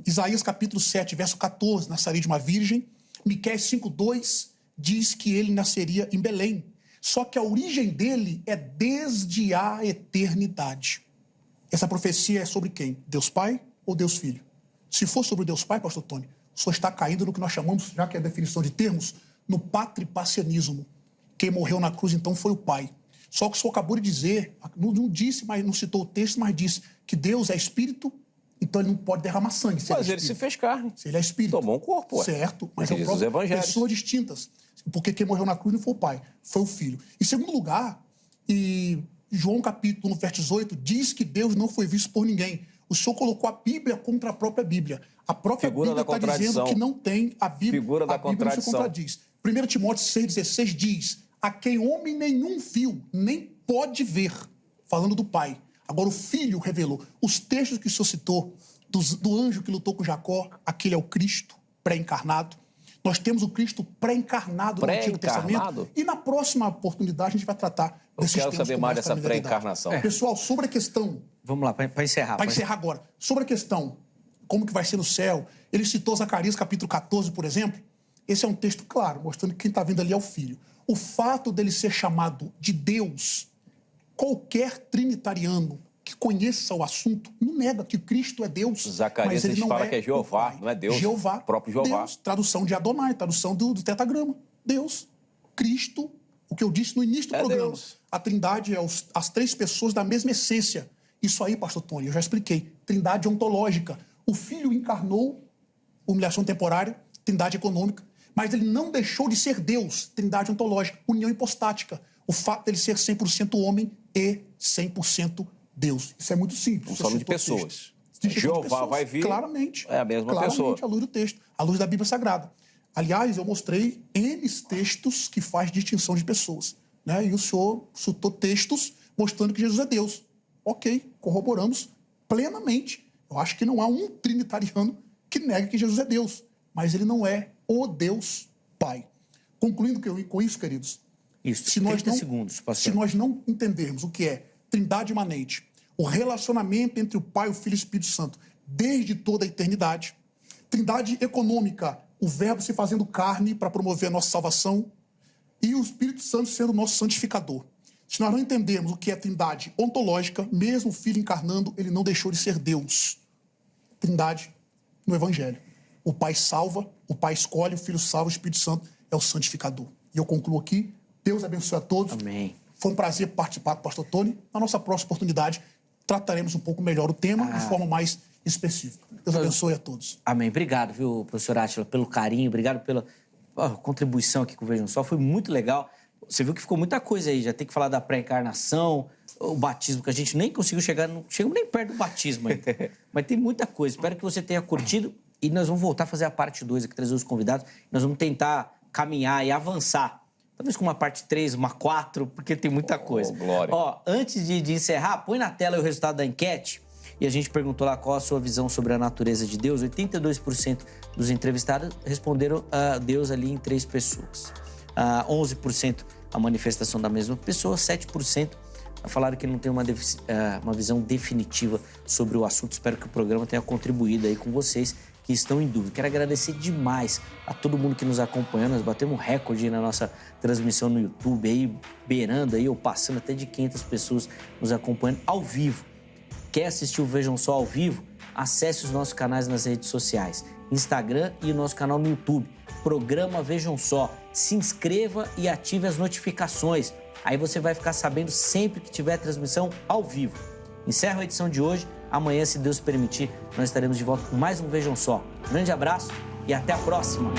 Isaías capítulo 7, verso 14, nasceria de uma virgem. Miqueias 5:2 diz que ele nasceria em Belém. Só que a origem dele é desde a eternidade. Essa profecia é sobre quem? Deus Pai ou Deus Filho? Se for sobre Deus Pai, pastor Tony, o senhor está caindo no que nós chamamos, já que é a definição de termos, no patripacianismo. Quem morreu na cruz, então, foi o Pai. Só que o senhor acabou de dizer, não disse, mas não citou o texto, mas disse que Deus é Espírito, então ele não pode derramar sangue. Mas ele se fez carne. Se ele é Espírito. Tomou um corpo, ué. Certo, mas diz os evangelhos. Pessoas distintas. Porque quem morreu na cruz não foi o Pai, foi o Filho. Em segundo lugar, João capítulo 1, verso 18, diz que Deus não foi visto por ninguém. O senhor colocou a Bíblia contra a própria Bíblia. A própria Bíblia está dizendo que não tem a Bíblia. Figura da Bíblia não se contradiz. 1 Timóteo 6,16 diz, a quem homem nenhum viu, nem pode ver, falando do Pai. Agora o Filho revelou. Os textos que o senhor citou, do anjo que lutou com Jacó, aquele é o Cristo pré-encarnado. Nós temos o Cristo pré-encarnado no Antigo Testamento. E na próxima oportunidade a gente vai tratar desses temas. Eu quero saber mais dessa pré-encarnação. Pessoal, sobre a questão... Vamos lá, para encerrar. Para encerrar agora. Sobre a questão, como que vai ser no céu, ele citou Zacarias capítulo 14, por exemplo. Esse é um texto claro, mostrando que quem está vindo ali é o Filho. O fato dele ser chamado de Deus, qualquer trinitariano que conheça o assunto não nega que Cristo é Deus. Zacarias, mas ele a gente não fala que é Jeová, não é Deus. Jeová, próprio Jeová. Deus, tradução de Adonai, tradução do tetragrama. Deus, Cristo, o que eu disse no início do programa. Deus. A Trindade é as 3 pessoas da mesma essência. Isso aí, pastor Tony, eu já expliquei. Trindade ontológica. O Filho encarnou, humilhação temporária, trindade econômica, mas ele não deixou de ser Deus, trindade ontológica, união hipostática. O fato dele ser 100% homem e 100% Deus. Isso é muito simples. Não falando de pessoas. Jeová vai vir, claramente, é a mesma pessoa. Claramente, à luz do texto, à luz da Bíblia Sagrada. Aliás, eu mostrei N textos que faz distinção de pessoas, né? E o senhor citou textos mostrando que Jesus é Deus. Ok, corroboramos plenamente. Eu acho que não há um trinitariano que negue que Jesus é Deus, mas ele não é o Deus Pai. Concluindo com isso, queridos, Isso, se nós 30 não, segundos, pastor. se nós não entendermos o que é trindade imanente, o relacionamento entre o Pai, o Filho e o Espírito Santo, desde toda a eternidade, trindade econômica, o Verbo se fazendo carne para promover a nossa salvação, e o Espírito Santo sendo o nosso santificador. Se nós não entendermos o que é trindade ontológica, mesmo o Filho encarnando, ele não deixou de ser Deus. Trindade no Evangelho. O Pai salva, o Pai escolhe, o Filho salva, o Espírito Santo é o santificador. E eu concluo aqui. Deus abençoe a todos. Amém. Foi um prazer participar com o pastor Tony. Na nossa próxima oportunidade, trataremos um pouco melhor o tema de forma mais específica. Deus abençoe a todos. Amém. Obrigado, viu, professor Átila, pelo carinho, obrigado pela contribuição aqui com o Vejam Só. Foi muito legal. Você viu que ficou muita coisa aí. Já tem que falar da pré-encarnação, o batismo, que a gente nem conseguiu chegar, não chegamos nem perto do batismo ainda. Mas tem muita coisa. Espero que você tenha curtido. E nós vamos voltar a fazer a parte 2 aqui, trazer os convidados. Nós vamos tentar caminhar e avançar. Talvez com uma parte 3, uma 4, porque tem muita coisa. Glória. Ó, antes de encerrar, põe na tela o resultado da enquete. E a gente perguntou lá qual a sua visão sobre a natureza de Deus. 82% dos entrevistados responderam a Deus ali em 3 pessoas. 11% a manifestação da mesma pessoa, 7% falaram que não tem uma visão definitiva sobre o assunto. Espero que o programa tenha contribuído aí com vocês que estão em dúvida. Quero agradecer demais a todo mundo que nos acompanhou. Nós batemos um recorde na nossa transmissão no YouTube, aí, beirando aí, ou passando até de 500 pessoas nos acompanhando ao vivo. Quer assistir o Vejam Só ao vivo? Acesse os nossos canais nas redes sociais, Instagram e o nosso canal no YouTube. Programa Vejam Só. Se inscreva e ative as notificações. Aí você vai ficar sabendo sempre que tiver transmissão ao vivo. Encerro a edição de hoje. Amanhã, se Deus permitir, nós estaremos de volta com mais um Vejam Só. Grande abraço e até a próxima!